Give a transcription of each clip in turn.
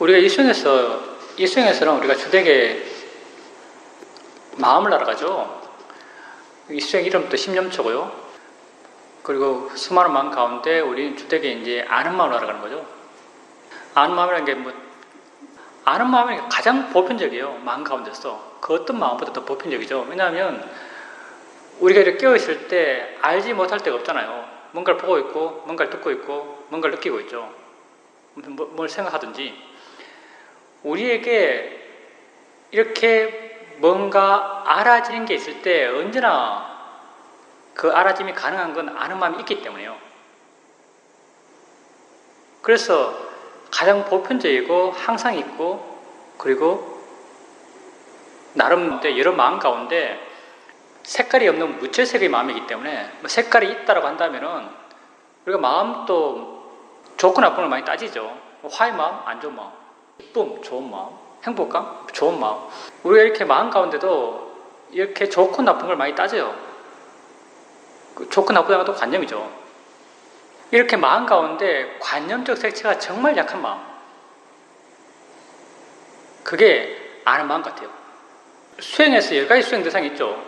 우리가 이 수행에서는 우리가 주되게 마음을 알아가죠. 이 수행 이름도 심념초고요. 그리고 수많은 마음 가운데 우리는 주되게 이제 아는 마음을 알아가는 거죠. 아는 마음이라는 게 아는 마음이 가장 보편적이에요. 마음 가운데서. 그 어떤 마음보다 더 보편적이죠. 왜냐하면 우리가 이렇게 깨어있을 때 알지 못할 데가 없잖아요. 뭔가를 보고 있고, 뭔가를 듣고 있고, 뭔가를 느끼고 있죠. 뭘 생각하든지. 우리에게 이렇게 뭔가 알아지는 게 있을 때 언제나 그 알아짐이 가능한 건 아는 마음이 있기 때문에요. 그래서 가장 보편적이고 항상 있고, 그리고 나름 여러 마음 가운데 색깔이 없는 무채색의 마음이기 때문에 색깔이 있다라고 한다면은 우리가 마음도 좋고 나쁨을 많이 따지죠. 화의 마음, 안 좋은 마음, 기쁨, 좋은 마음, 행복감, 좋은 마음. 우리가 이렇게 마음 가운데도 이렇게 좋고 나쁜 걸 많이 따져요. 좋고 나쁘다는 것도 관념이죠. 이렇게 마음 가운데 관념적 색채가 정말 약한 마음, 그게 아는 마음 같아요. 수행에서 여러 가지 수행 대상이 있죠.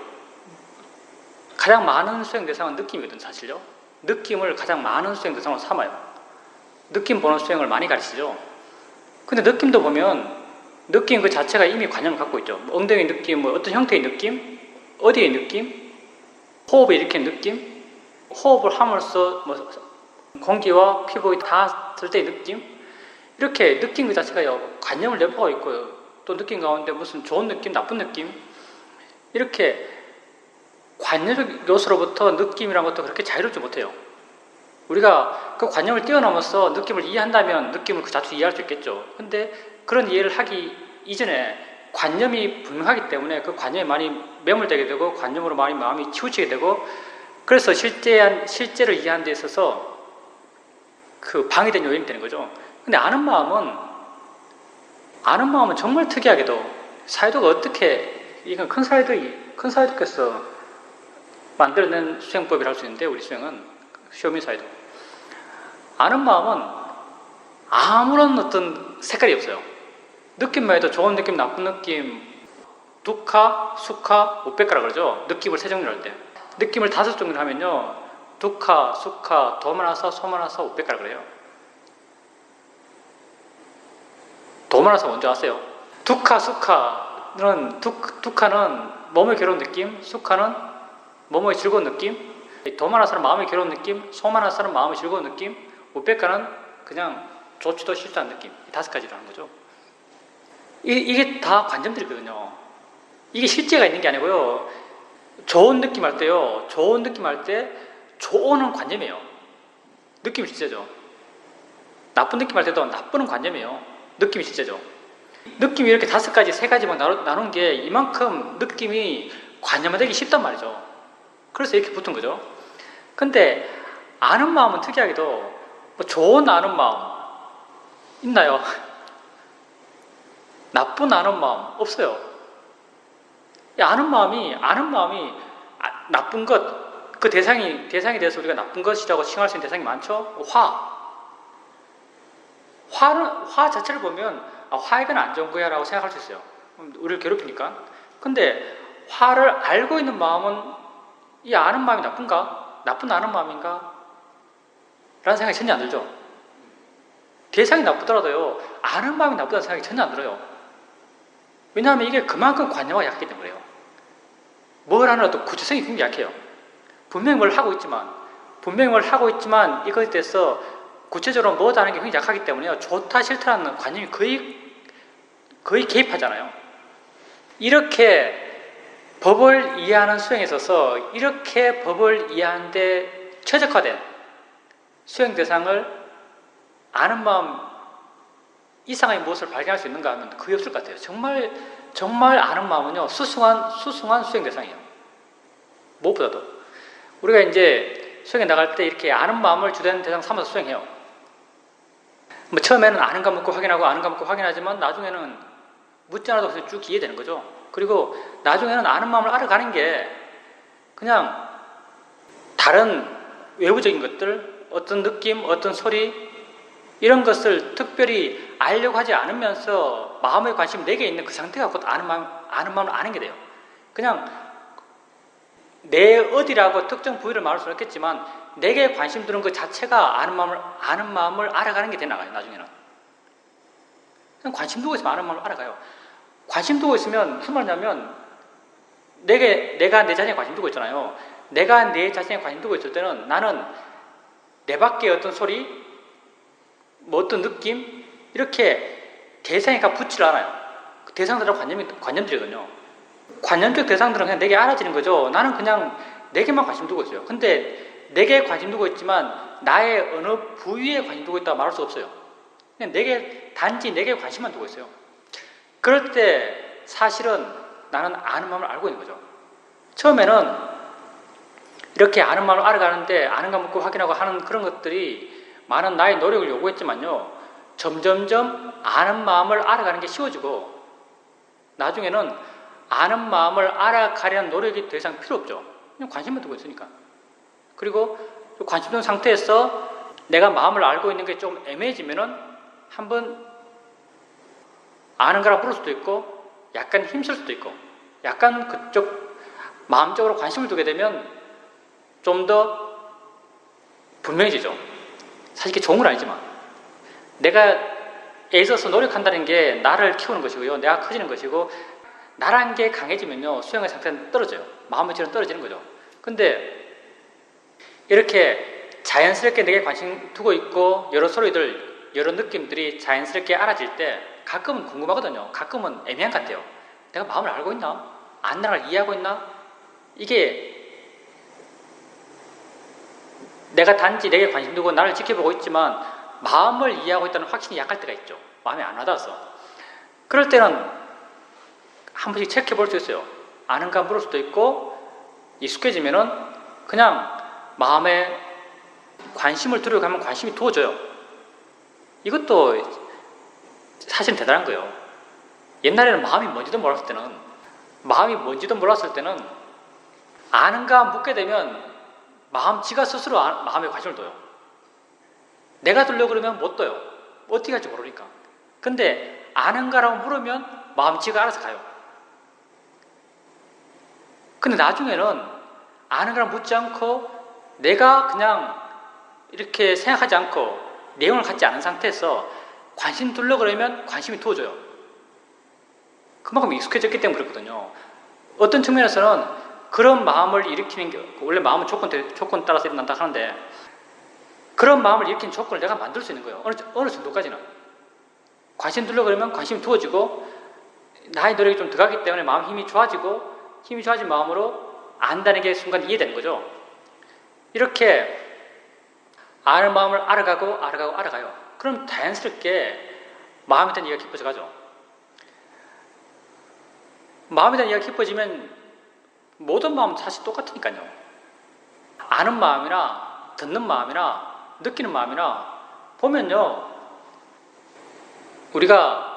가장 많은 수행 대상은 느낌이거든, 사실요. 느낌을 가장 많은 수행 대상으로 삼아요. 느낌 보는 수행을 많이 가르치죠. 근데 느낌도 보면 느낌 그 자체가 이미 관념을 갖고 있죠. 엉덩이 느낌, 어떤 형태의 느낌, 어디의 느낌, 호흡을 일으키는 느낌, 호흡을 함으로써 공기와 피부에 닿았을 때의 느낌, 이렇게 느낌 그 자체가 관념을 내포하고 있고요. 또 느낌 가운데 무슨 좋은 느낌, 나쁜 느낌, 이렇게 관념적 요소로부터 느낌이라는 것도 그렇게 자유롭지 못해요. 우리가 그 관념을 뛰어넘어서 느낌을 이해한다면 느낌을 그 자체로 이해할 수 있겠죠. 근데 그런 이해를 하기 이전에 관념이 분명하기 때문에 그 관념에 많이 매몰되게 되고 관념으로 많이 마음이 치우치게 되고, 그래서 실제를 이해하는 데 있어서 그 방해된 요인이 되는 거죠. 근데 아는 마음은 정말 특이하게도 사이도가 어떻게, 이건 큰 사이도께서 만들어낸 수행법이라 할 수 있는데, 우리 수행은 쇼미 사이도. 아는 마음은 아무런 어떤 색깔이 없어요. 느낌만 해도 좋은 느낌, 나쁜 느낌, 두카, 수카, 우페카라 그러죠. 느낌을 세 종류로 할 때. 느낌을 5종류로 하면요, 두카, 수카, 도마나사, 소마나사, 우페카라 그래요. 도마나사 먼저 아세요? 두카, 수카는 두카는 몸의 괴로운 느낌, 수카는 몸의 즐거운 느낌, 도마나사는 마음의 괴로운 느낌, 소마나사는 마음의 즐거운 느낌, 우페카는 그냥 좋지도 싫지도 않은 느낌. 이 5가지라는 거죠. 이게 다 관점들이거든요. 이게 실제가 있는 게 아니고요. 좋은 느낌 할 때요. 좋은 느낌 할 때 좋은은 관념이에요. 느낌이 실제죠. 나쁜 느낌 할 때도 나쁘는 관념이에요. 느낌이 실제죠. 느낌이 이렇게 5가지, 3가지만 나눈 게 이만큼 느낌이 관념화되기 쉽단 말이죠. 그래서 이렇게 붙은 거죠. 근데 아는 마음은 특이하게도 좋은 아는 마음 있나요? 나쁜 아는 마음 없어요. 아는 마음이 나쁜 것, 그 대상이 돼서 우리가 나쁜 것이라고 칭할 수 있는 대상이 많죠. 화 자체를 보면 화이건 안 좋은 거야 라고 생각할 수 있어요. 우리를 괴롭히니까. 근데 화를 알고 있는 마음은 이 아는 마음이 나쁜가? 나쁜 아는 마음인가? 라는 생각이 전혀 안 들죠. 대상이 나쁘더라도요, 아는 마음이 나쁘다는 생각이 전혀 안 들어요. 왜냐하면 이게 그만큼 관념화가 약하기 때문에요. 뭘 하는 어떤 구체성이 굉장히 약해요. 분명히 뭘 하고 있지만 이것에 대해서 구체적으로 뭐다 하는 게 굉장히 약하기 때문에요. 좋다 싫다는 관념이 거의 개입하잖아요. 이렇게 법을 이해하는 수행에 있어서 이렇게 법을 이해하는 데 최적화된 수행 대상을 아는 마음 이상의 무엇을 발견할 수 있는가 하면 거의 없을 것 같아요. 정말 아는 마음은요, 수승한 수행 대상이에요. 무엇보다도. 우리가 이제 수행에 나갈 때 이렇게 아는 마음을 주된 대상 삼아서 수행해요. 처음에는 아는 감 묻고 확인하고 아는 감 묻고 확인하지만 나중에는 묻지 않아도 그냥 쭉 이해되는 거죠. 그리고 나중에는 아는 마음을 알아가는 게 그냥 다른 외부적인 것들, 어떤 느낌, 어떤 소리, 이런 것을 특별히 알려고 하지 않으면서 마음의 관심이 내게 있는 그 상태가 곧 아는 마음을 아는 게 돼요. 그냥 내 어디라고 특정 부위를 말할 수는 없겠지만 내게 관심 두는 그 자체가 아는 마음을 알아가는 게 돼 나가요. 나중에는 그냥 관심 두고 있으면 아는 마음을 알아가요. 관심 두고 있으면 무슨 말이냐면 내가 내 자신에 관심 두고 있잖아요. 내가 내 자신에 관심 두고 있을 때는 나는 내 밖에 어떤 소리, 뭐 어떤 느낌 이렇게 대상에가 붙질 않아요. 대상들은 관념들이거든요. 관념적 대상들은 그냥 내게 알아지는 거죠. 나는 그냥 내게만 관심 두고 있어요. 근데 내게 관심 두고 있지만 나의 어느 부위에 관심 두고 있다고 말할 수 없어요. 그냥 단지 내게 관심만 두고 있어요. 그럴 때 사실은 나는 아는 마음을 알고 있는 거죠. 처음에는 이렇게 아는 마음을 알아가는데 아는가 묻고 확인하고 하는 그런 것들이 많은 나의 노력을 요구했지만요. 점점점 아는 마음을 알아가는 게 쉬워지고 나중에는 아는 마음을 알아가려는 노력이 더 이상 필요 없죠. 그냥 관심만 두고 있으니까. 그리고 관심 둔 상태에서 내가 마음을 알고 있는 게 좀 애매해지면은 한번 아는 거라 부를 수도 있고 약간 힘쓸 수도 있고 약간 그쪽 마음적으로 관심을 두게 되면 좀 더 분명해지죠. 사실 이게 좋은 건 아니지만 내가 애써서 노력한다는 게 나를 키우는 것이고요. 내가 커지는 것이고 나란 게 강해지면요. 수행의 상태는 떨어져요. 마음의 질은 떨어지는 거죠. 근데 이렇게 자연스럽게 내게 관심 두고 있고 여러 소리들, 여러 느낌들이 자연스럽게 알아질 때 가끔은 궁금하거든요. 가끔은 애매한 것 같아요. 내가 마음을 알고 있나? 안나를 이해하고 있나? 이게 내가 단지 내게 관심 두고 나를 지켜보고 있지만 마음을 이해하고 있다는 확신이 약할 때가 있죠. 마음이 안 와닿아서. 그럴 때는 한 번씩 체크해 볼 수 있어요. 아는가 물을 수도 있고 익숙해지면은 그냥 마음에 관심을 두려고 하면 관심이 두어져요. 이것도 사실 대단한 거예요. 옛날에는 마음이 뭔지도 몰랐을 때는 아는가 묻게 되면 지가 스스로 마음에 관심을 둬요. 내가 두려고 그러면 못 둬요. 어떻게 할지 모르니까. 근데 아는가라고 물으면 지가 알아서 가요. 근데 나중에는 아는가라고 묻지 않고 내가 그냥 이렇게 생각하지 않고 내용을 갖지 않은 상태에서 관심 두려고 그러면 관심이 두어져요. 그만큼 익숙해졌기 때문에 그렇거든요. 어떤 측면에서는 그런 마음을 일으키는 게 원래 마음은 조건 따라서 일어난다 하는데 그런 마음을 일으키는 조건을 내가 만들 수 있는 거예요. 어느 정도까지는. 관심 두려고 그러면 관심이 두어지고 나의 노력이 좀 들어가기 때문에 마음 힘이 좋아지고 힘이 좋아진 마음으로 안다는 게 순간 이해되는 거죠. 이렇게 아는 마음을 알아가요. 그럼 자연스럽게 마음에 대한 이해가 깊어져 가죠. 마음에 대한 이해가 깊어지면 모든 마음은 사실 똑같으니까요. 아는 마음이나 듣는 마음이나 느끼는 마음이나 보면요. 우리가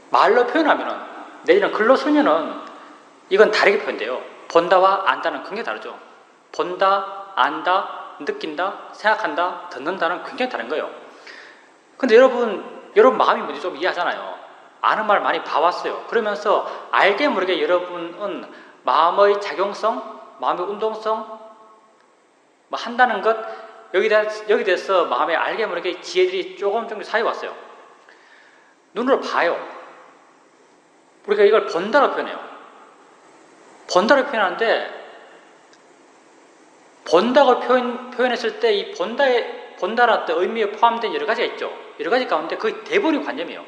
말로 표현하면은 내지는 글로 쓰면은 이건 다르게 표현돼요. 본다와 안다는 굉장히 다르죠. 본다, 안다, 느낀다, 생각한다, 듣는다는 굉장히 다른 거예요. 근데 여러분 마음이 뭔지 좀 이해하잖아요. 아는 말 많이 봐왔어요. 그러면서 알게 모르게 여러분은 마음의 작용성, 마음의 운동성, 뭐 한다는 것 여기 대해서 마음에 알게 모르게 지혜들이 조금 쌓여왔어요. 눈으로 봐요. 우리가 이걸 본다로 표현해요. 본다로 표현하는데 본다고 표현했을 때 이 본다라는 어떤 의미에 포함된 여러 가지가 있죠. 여러 가지 가운데 거의 대부분이 관념이에요.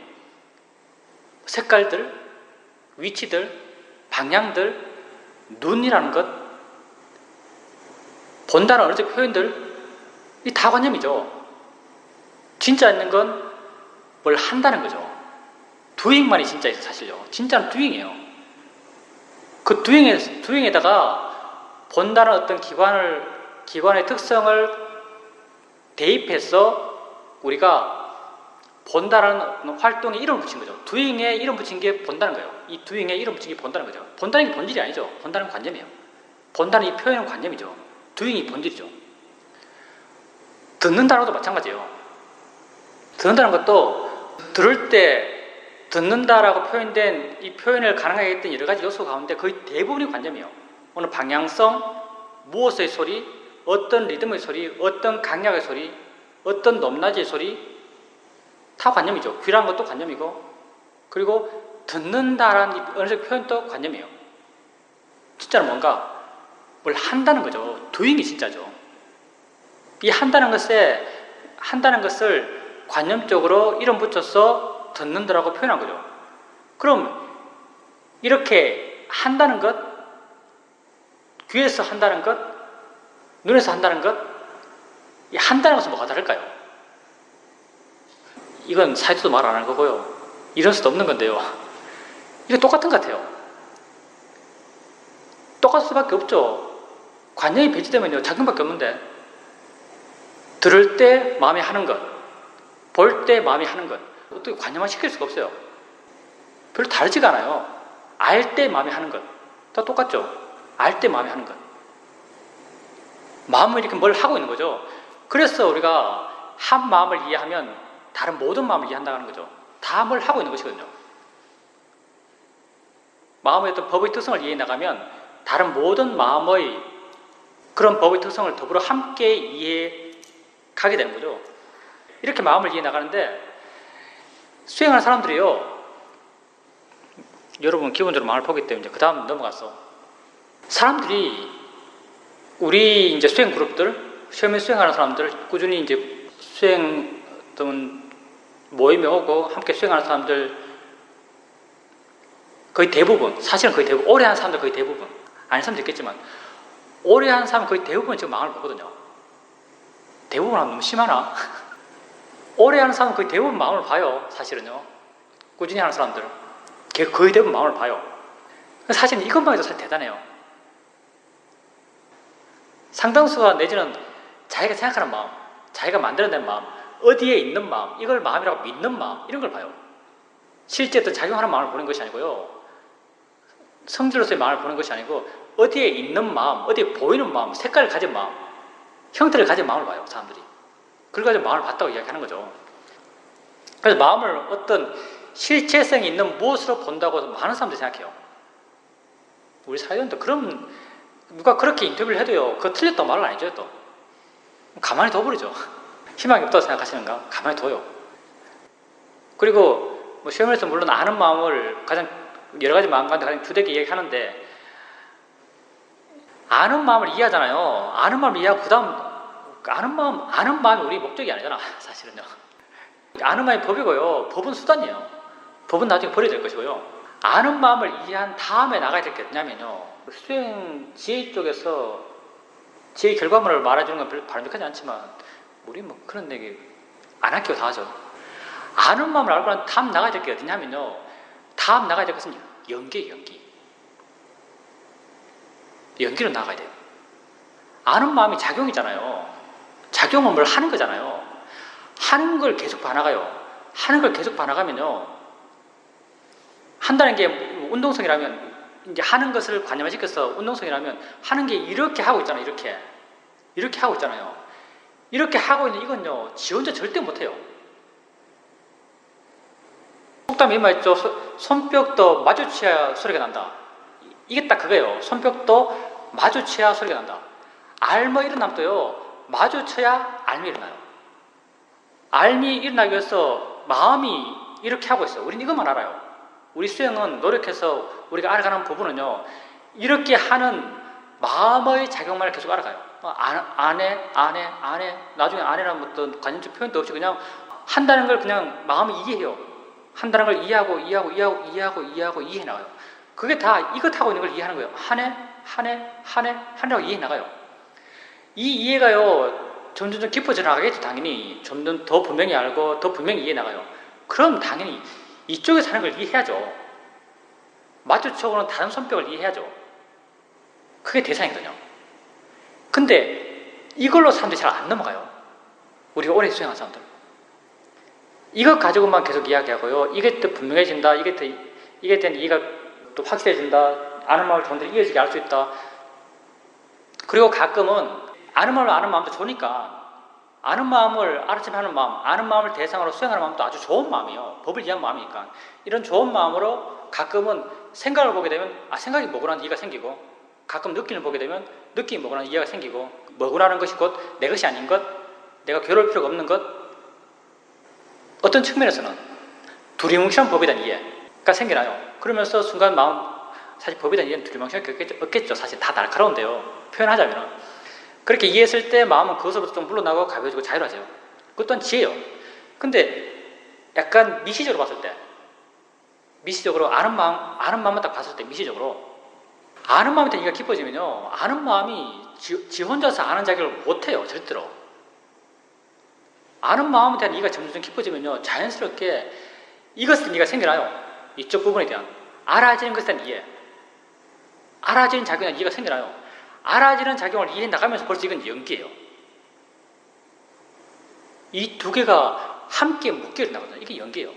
색깔들, 위치들, 방향들, 눈이라는 것, 본다는 어느 정도 표현들, 이 다 관념이죠. 진짜 있는 건 뭘 한다는 거죠. doing만이 진짜 있어요, 사실요. 진짜는 doing이에요. 그 doing에다가 본다는 어떤 기관의 특성을 대입해서 우리가 본다라는 활동에 이름을 붙인 거죠. doing에 이름 붙인 게 본다는 거예요. 이 doing에 이름 붙인 게 본다는 거죠. 본다는 게 본질이 아니죠. 본다는 건 관념이에요. 본다는 이 표현은 관념이죠. doing이 본질이죠. 듣는다라고도 마찬가지예요. 듣는다는 것도 들을 때 듣는다라고 표현된 이 표현을 가능하게 했던 여러 가지 요소 가운데 거의 대부분이 관념이에요. 어느 방향성, 무엇의 소리, 어떤 리듬의 소리, 어떤 강약의 소리, 어떤 높낮이의 소리, 다 관념이죠. 귀라는 것도 관념이고, 그리고 듣는다라는 어느 정도 표현도 관념이에요. 진짜는 뭔가 뭘 한다는 거죠. doing이 진짜죠. 이 한다는 것을 관념적으로 이름 붙여서 듣는다라고 표현한 거죠. 그럼 이렇게 한다는 것, 귀에서 한다는 것, 눈에서 한다는 것, 이 한다는 것은 뭐가 다를까요? 이건 사회도 말 안 할 거고요. 이럴 수도 없는 건데요. 이게 똑같은 것 같아요. 똑같을 수밖에 없죠. 관념이 배치되면요, 작용밖에 없는데, 들을 때 마음이 하는 것, 볼 때 마음이 하는 것, 어떻게 관념화 시킬 수가 없어요. 별로 다르지가 않아요. 알 때 마음이 하는 것, 다 똑같죠. 알 때 마음이 하는 것. 마음을 이렇게 뭘 하고 있는 거죠. 그래서 우리가 한 마음을 이해하면 다른 모든 마음을 이해한다는 거죠. 다 뭘 하고 있는 것이거든요. 마음의 어떤 법의 특성을 이해해 나가면 다른 모든 마음의 그런 법의 특성을 더불어 함께 이해해 가게 되는 거죠. 이렇게 마음을 이해해 나가는데 수행하는 사람들이요, 여러분 기본적으로 마음을 보기 때문에 그 다음 넘어가서 사람들이 우리 이제 수행 그룹들, 시험에 수행하는 사람들, 꾸준히 이제 수행 어떤 모임에 오고 함께 수행하는 사람들 거의 대부분, 사실은 거의 대부분, 오래 한 사람들 거의 대부분, 아닌 사람도 있겠지만 오래 한 사람 거의 대부분 지금 마음을 보거든요. 대부분 하면 너무 심하나? 오래 하는 사람은 거의 대부분 마음을 봐요. 사실은요. 꾸준히 하는 사람들 거의 대부분 마음을 봐요. 사실은 이것만 해도 사실 대단해요. 상당수가 내지는 자기가 생각하는 마음, 자기가 만들어낸 마음, 어디에 있는 마음, 이걸 마음이라고 믿는 마음, 이런 걸 봐요. 실제 어떤 작용하는 마음을 보는 것이 아니고요, 성질로서의 마음을 보는 것이 아니고 어디에 있는 마음, 어디에 보이는 마음, 색깔을 가진 마음, 형태를 가진 마음을 봐요. 사람들이. 그걸 가지고 마음을 봤다고 이야기하는 거죠. 그래서 마음을 어떤 실체성이 있는 무엇으로 본다고 많은 사람들이 생각해요. 우리 사회는 그럼 누가 그렇게 인터뷰를 해도요, 그거 틀렸다고 말을 안 해줘요. 또 가만히 둬버리죠. 희망이 없다고 생각하시는가? 가만히 둬요. 그리고 뭐 시험에서 물론 아는 마음을 가장 여러 가지 마음 가운데 가장 주되게 이야기하는데, 아는 마음을 이해하잖아요. 아는 마음을 이해하고 그 다음 아는 마음이 우리 목적이 아니잖아. 사실은요. 아는 마음이 법이고요, 법은 수단이에요. 법은 나중에 버려야 될 것이고요. 아는 마음을 이해한 다음에 나가야 될 게 뭐냐면요, 수행 지혜 쪽에서 지혜 결과물을 말해주는 건 별로 바람직하지 않지만 우리 뭐 그런 얘기 안 할게요. 다 하죠. 아는 마음을 알고 난 다음 나가야 될 게 어디냐면요, 다음 나가야 될 것은 연기예요. 연기로 나가야 돼요. 아는 마음이 작용이잖아요. 작용은 뭘 하는 거잖아요. 하는 걸 계속 봐나가요. 하는 걸 계속 봐나가면요, 한다는 게 운동성이라면 이제 하는 것을 관념화시켜서 운동성이라면 하는 게 이렇게 하고 있잖아요. 이렇게 하고 있잖아요. 이렇게 하고 있는 이건요, 지 혼자 절대 못해요. 속담에 이 말 있죠. 손뼉도 마주쳐야 소리가 난다. 이게 딱 그거예요. 손뼉도 마주쳐야 소리가 난다. 알며 일어나면 또요, 마주쳐야 알미 일어나요. 알미 일어나기 위해서 마음이 이렇게 하고 있어요. 우리는 이것만 알아요. 우리 수행은 노력해서 우리가 알아가는 부분은요, 이렇게 하는 마음의 작용만을 계속 알아가요. 안해, 나중에 안해라는 어떤 관념적 표현도 없이 그냥 한다는 걸 그냥 마음이 이해해요. 한다는 걸 이해하고 이해해 나가요. 그게 다 이것 하고 있는 걸 이해하는 거예요. 하네라고 이해해 나가요. 이 이해가요, 점점 깊어져 나가겠죠. 당연히 점점 더 분명히 알고 더 분명히 이해해 나가요. 그럼 당연히 이쪽에서 하는 걸 이해해야죠. 마주쳐오는 다른 손뼉을 이해해야죠. 그게 대상이거든요. 근데 이걸로 사람들이 잘 안 넘어가요. 우리가 오래 수행한 사람들. 이것 가지고만 계속 이야기하고요, 이게 또 분명해진다, 이게 된 이해가 또 확실해진다, 아는 마음을 좀 더 이어지게 알 수 있다. 그리고 가끔은 아는 마음도 좋으니까 아는 마음을 알아채하는 마음, 아는 마음을 대상으로 수행하는 마음도 아주 좋은 마음이에요. 법을 이해한 마음이니까. 이런 좋은 마음으로 가끔은 생각을 보게 되면 생각이 뭐구나 이해가 생기고, 가끔 느낌을 보게 되면 느낌이 뭐구나 이해가 생기고, 뭐구나라는 것이 곧 내 것이 아닌 것, 내가 괴로울 필요가 없는 것, 어떤 측면에서는 두리뭉실한 법에 대한 이해가 생겨나요. 그러면서 순간 마음, 사실 법에 대한 이해는 두리뭉실하게 없겠죠. 사실 다 날카로운데요. 표현하자면 그렇게 이해했을 때 마음은 그것으로부터 좀 물러나고 가벼워지고 자유로워져요. 그것 또한 지혜예요. 근데 약간 미시적으로 봤을 때, 미시적으로 아는 마음만 딱 봤을 때 미시적으로 아는 마음에 대한 이해가 깊어지면요, 아는 마음이 지 혼자서 아는 자격을 못해요. 절대로. 아는 마음에 대한 이해가 점점 깊어지면요, 자연스럽게 이것에 대한 이해가 생겨나요. 이쪽 부분에 대한 알아지는 것에 대한 이해, 알아지는 작용에 대한 이해가 생겨나요. 알아지는 작용을 이해해 나가면서 벌써 이건 연기예요. 이 두 개가 함께 묶여 나거든요. 이게 연기예요.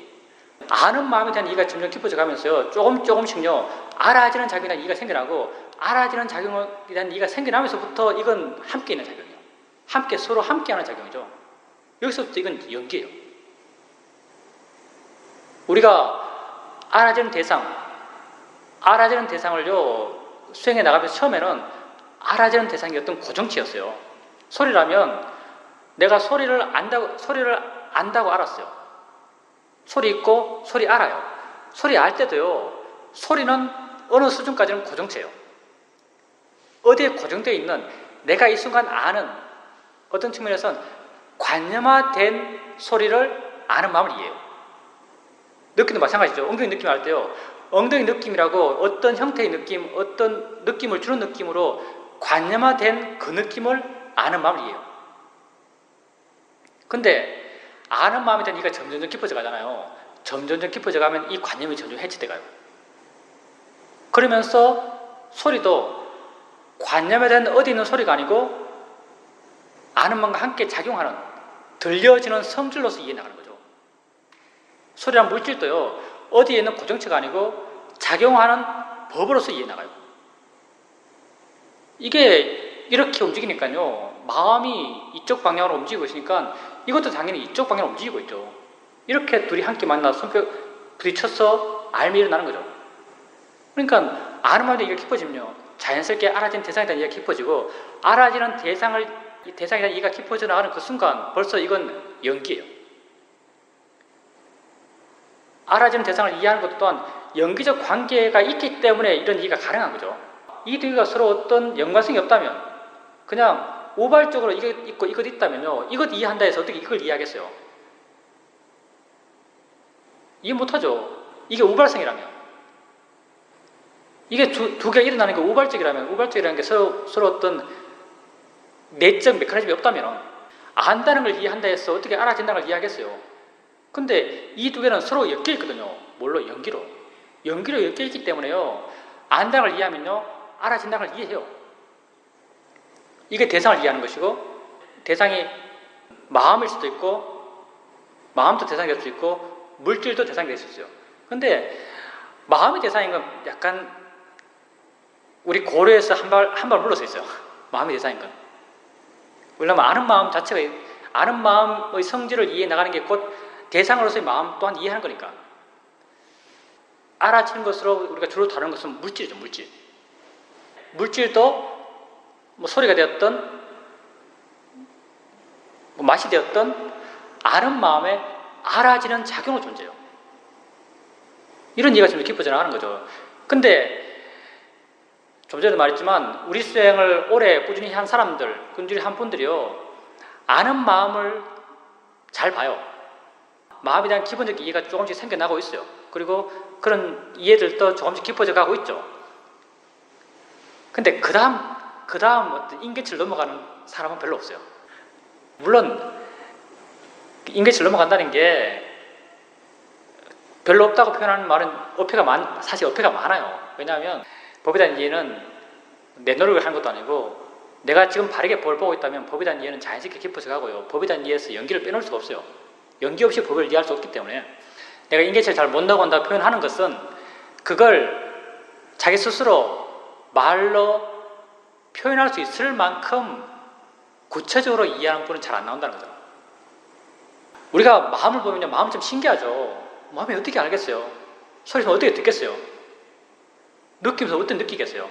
아는 마음에 대한 이해가 점점 깊어져 가면서요, 조금씩요, 알아지는 작용에 대한 이해가 생겨나고, 알아지는 작용에 대한 이해가 생겨나면서부터 이건 함께 있는 작용이에요. 함께, 서로 함께하는 작용이죠. 여기서부터 이건 연기예요. 우리가 알아지는 대상을요, 수행해 나가면서 처음에는 알아지는 대상이 어떤 고정치였어요. 소리라면 내가 소리를 안다고 알았어요. 소리 있고 소리 알아요. 소리 알 때도요, 소리는 어느 수준까지는 고정체예요. 어디에 고정되어 있는, 내가 이 순간 아는, 어떤 측면에서는 관념화된 소리를 아는 마음을 이해해요. 느낌도 마찬가지죠. 엉덩이 느낌 알 때요, 엉덩이 느낌이라고 어떤 형태의 느낌, 어떤 느낌을 주는 느낌으로 관념화된 그 느낌을 아는 마음을 이해해요. 근데 아는 마음에 대한 이해가 점점 깊어져 가잖아요. 점점 깊어져 가면 이 관념이 점점 해체돼 가요. 그러면서 소리도 관념에 대한 어디 있는 소리가 아니고 아는 마음과 함께 작용하는, 들려지는 성질로서 이해해 나가는 거죠. 소리란 물질도요, 어디에 있는 고정체가 아니고 작용하는 법으로서 이해해 나가요. 이게 이렇게 움직이니까요, 마음이 이쪽 방향으로 움직이고 있으니까 이것도 당연히 이쪽 방향으로 움직이고 있죠. 이렇게 둘이 함께 만나서 손뼉 부딪혀서 알미 일어나는 거죠. 그러니까 아는 마음에 이해가 깊어지면요, 자연스럽게 알아지는 대상에 대한 이해가 깊어지고, 알아지는 대상에 대한 이해가 깊어져 나가는 그 순간 벌써 이건 연기예요. 알아지는 대상을 이해하는 것 또한 연기적 관계가 있기 때문에 이런 이해가 가능한 거죠. 이 두 개가 서로 어떤 연관성이 없다면, 그냥 우발적으로 이것 있고 이것 있다면요, 이것 이해한다 해서 어떻게 이걸 이해하겠어요? 이해 못하죠. 이게 우발성이라면, 이게 두 개가 일어나는 게 우발적이라면, 우발적이라는 게 서로 어떤 내적 메커니즘이 없다면 안다는 걸 이해한다 해서 어떻게 알아진다는 걸 이해하겠어요? 근데 이 두 개는 서로 엮여 있거든요. 뭘로? 연기로 엮여 있기 때문에요, 안다는 걸 이해하면요, 알아진다는 걸 이해해요. 이게 대상을 이해하는 것이고, 대상이 마음일 수도 있고, 마음도 대상이 될 수 있고, 물질도 대상이 될 수 있어요. 근데 마음이 대상인 건 약간 우리 고려에서 한 발 물러서 있어요. 마음이 대상인 건. 왜냐하면 아는 마음 자체가, 아는 마음의 성질을 이해해 나가는 게 곧 대상으로서의 마음 또한 이해하는 거니까. 알아치는 것으로 우리가 주로 다루는 것은 물질이죠. 물질도 뭐 소리가 되었던, 뭐 맛이 되었던, 아는 마음에 알아지는 작용으로 존재해요. 이런 이해가 좀 깊어져 나가는 거죠. 근데 좀 전에 말했지만 우리 수행을 오래 꾸준히 한 사람들, 꾸준히 한 분들이요, 아는 마음을 잘 봐요. 마음에 대한 기본적 이해가 조금씩 생겨나고 있어요. 그리고 그런 이해들도 조금씩 깊어져 가고 있죠. 근데 그 다음 어떤 인계치를 넘어가는 사람은 별로 없어요. 물론 인계치를 넘어간다는 게 별로 없다고 표현하는 말은 사실 어폐가 많아요. 왜냐하면 법에 대한 이해는 내 노력을 하는 것도 아니고, 내가 지금 바르게 법을 보고 있다면 법에 대한 이해는 자연스럽게 깊어져 가고요, 법에 대한 이해에서 연기를 빼놓을 수가 없어요. 연기 없이 법을 이해할 수 없기 때문에, 내가 인계치를 잘 못 넘어간다고 표현하는 것은 그걸 자기 스스로 말로 표현할 수 있을 만큼 구체적으로 이해하는 분은 잘 안 나온다는 거죠. 우리가 마음을 보면요, 마음은 좀 신기하죠. 마음이 어떻게 알겠어요? 소리는 어떻게 듣겠어요? 느낌에서 어떻게 느끼겠어요?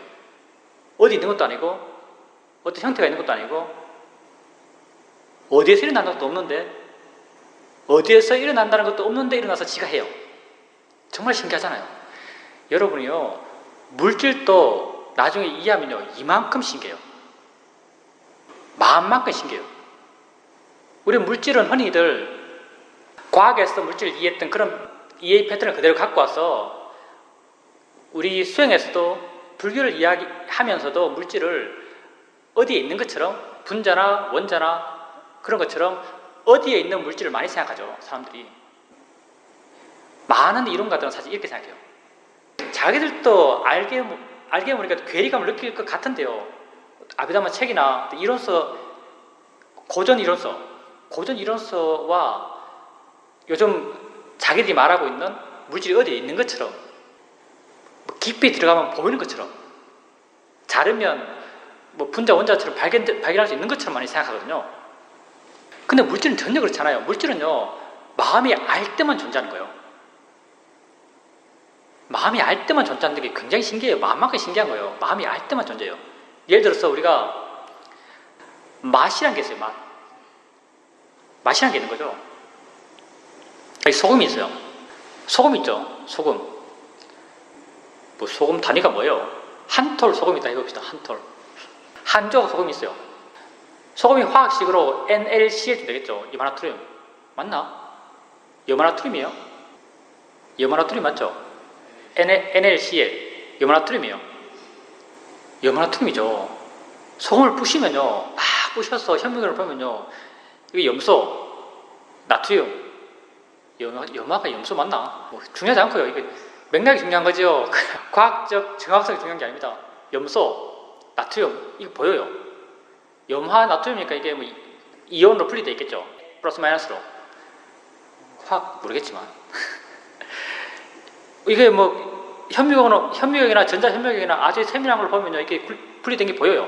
어디 있는 것도 아니고, 어떤 형태가 있는 것도 아니고, 어디에서 일어나는 것도 없는데, 어디에서 일어난다는 것도 없는데 일어나서 지가 해요. 정말 신기하잖아요. 여러분이요, 물질도 나중에 이해하면요, 이만큼 신기해요. 마음만큼 신기해요. 우리 물질은 흔히들 과학에서 물질을 이해했던 그런 이해 패턴을 그대로 갖고 와서 우리 수행에서도 불교를 이야기하면서도 물질을 어디에 있는 것처럼 분자나 원자나 그런 것처럼 어디에 있는 물질을 많이 생각하죠. 사람들이. 많은 이론가들은 사실 이렇게 생각해요. 자기들도 알게 모르니까 괴리감을 느낄 것 같은데요. 아비다마 책이나 이론서, 고전 이론서와 요즘 자기들이 말하고 있는 물질이 어디에 있는 것처럼, 깊이 들어가면 보이는 것처럼, 자르면 분자 원자처럼 발견할 수 있는 것처럼 많이 생각하거든요. 근데 물질은 전혀 그렇지 않아요. 물질은요, 마음이 알 때만 존재하는 거예요. 마음이 알 때만 존재하는 게 굉장히 신기해요. 마음만큼 신기한 거예요. 마음이 알 때만 존재해요. 예를 들어서 우리가 맛이란 게 있어요. 맛이란 게 있는 거죠. 여기 소금이 있어요. 소금 있죠. 소금. 소금 단위가 뭐예요? 한 톨 소금이 있다 해봅시다. 한 톨. 한 조각 소금이 있어요. 소금이 화학식으로 NaCl 되겠죠. 염화나트륨. 맞나? 염화나트륨이에요? 염화나트륨 맞죠? NaCl. 염화나트륨이에요. 염화나트륨이죠. 소금을 부시면요, 막 부셔서 현미경을 보면요, 이게 염소, 나트륨, 염화가 염소 맞나? 중요하지 않고요. 이게 맥락이 중요한 거죠. 과학적 정확성이 중요한 게 아닙니다. 염소, 나트륨, 이거 보여요. 염화 나트륨이니까 이게 이온으로 분리되어 있겠죠. 플러스 마이너스로. 화학 모르겠지만. 이게 현미경이나 전자현미경이나 아주 세밀한 걸 보면요, 이게 분리된 게 보여요.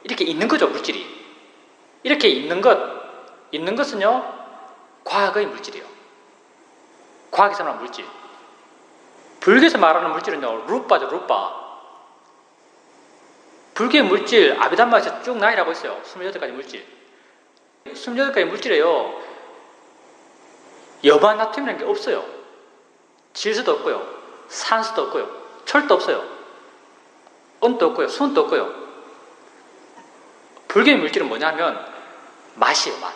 이렇게 있는 거죠, 물질이. 이렇게 있는 것은요, 과학의 물질이에요. 과학에서 말하는 물질. 불교에서 말하는 물질은요, 루빠죠, 루빠. 불교의 물질, 아비담마에서 쭉 나열하고 있어요. 28가지 물질. 28가지 물질에요, 염화나트륨이라는 게 없어요. 질소도 없고요, 산소도 없고요, 철도 없어요, 온도 없고요, 수온도 없고요. 불교의 물질은 뭐냐면 맛이에요, 맛.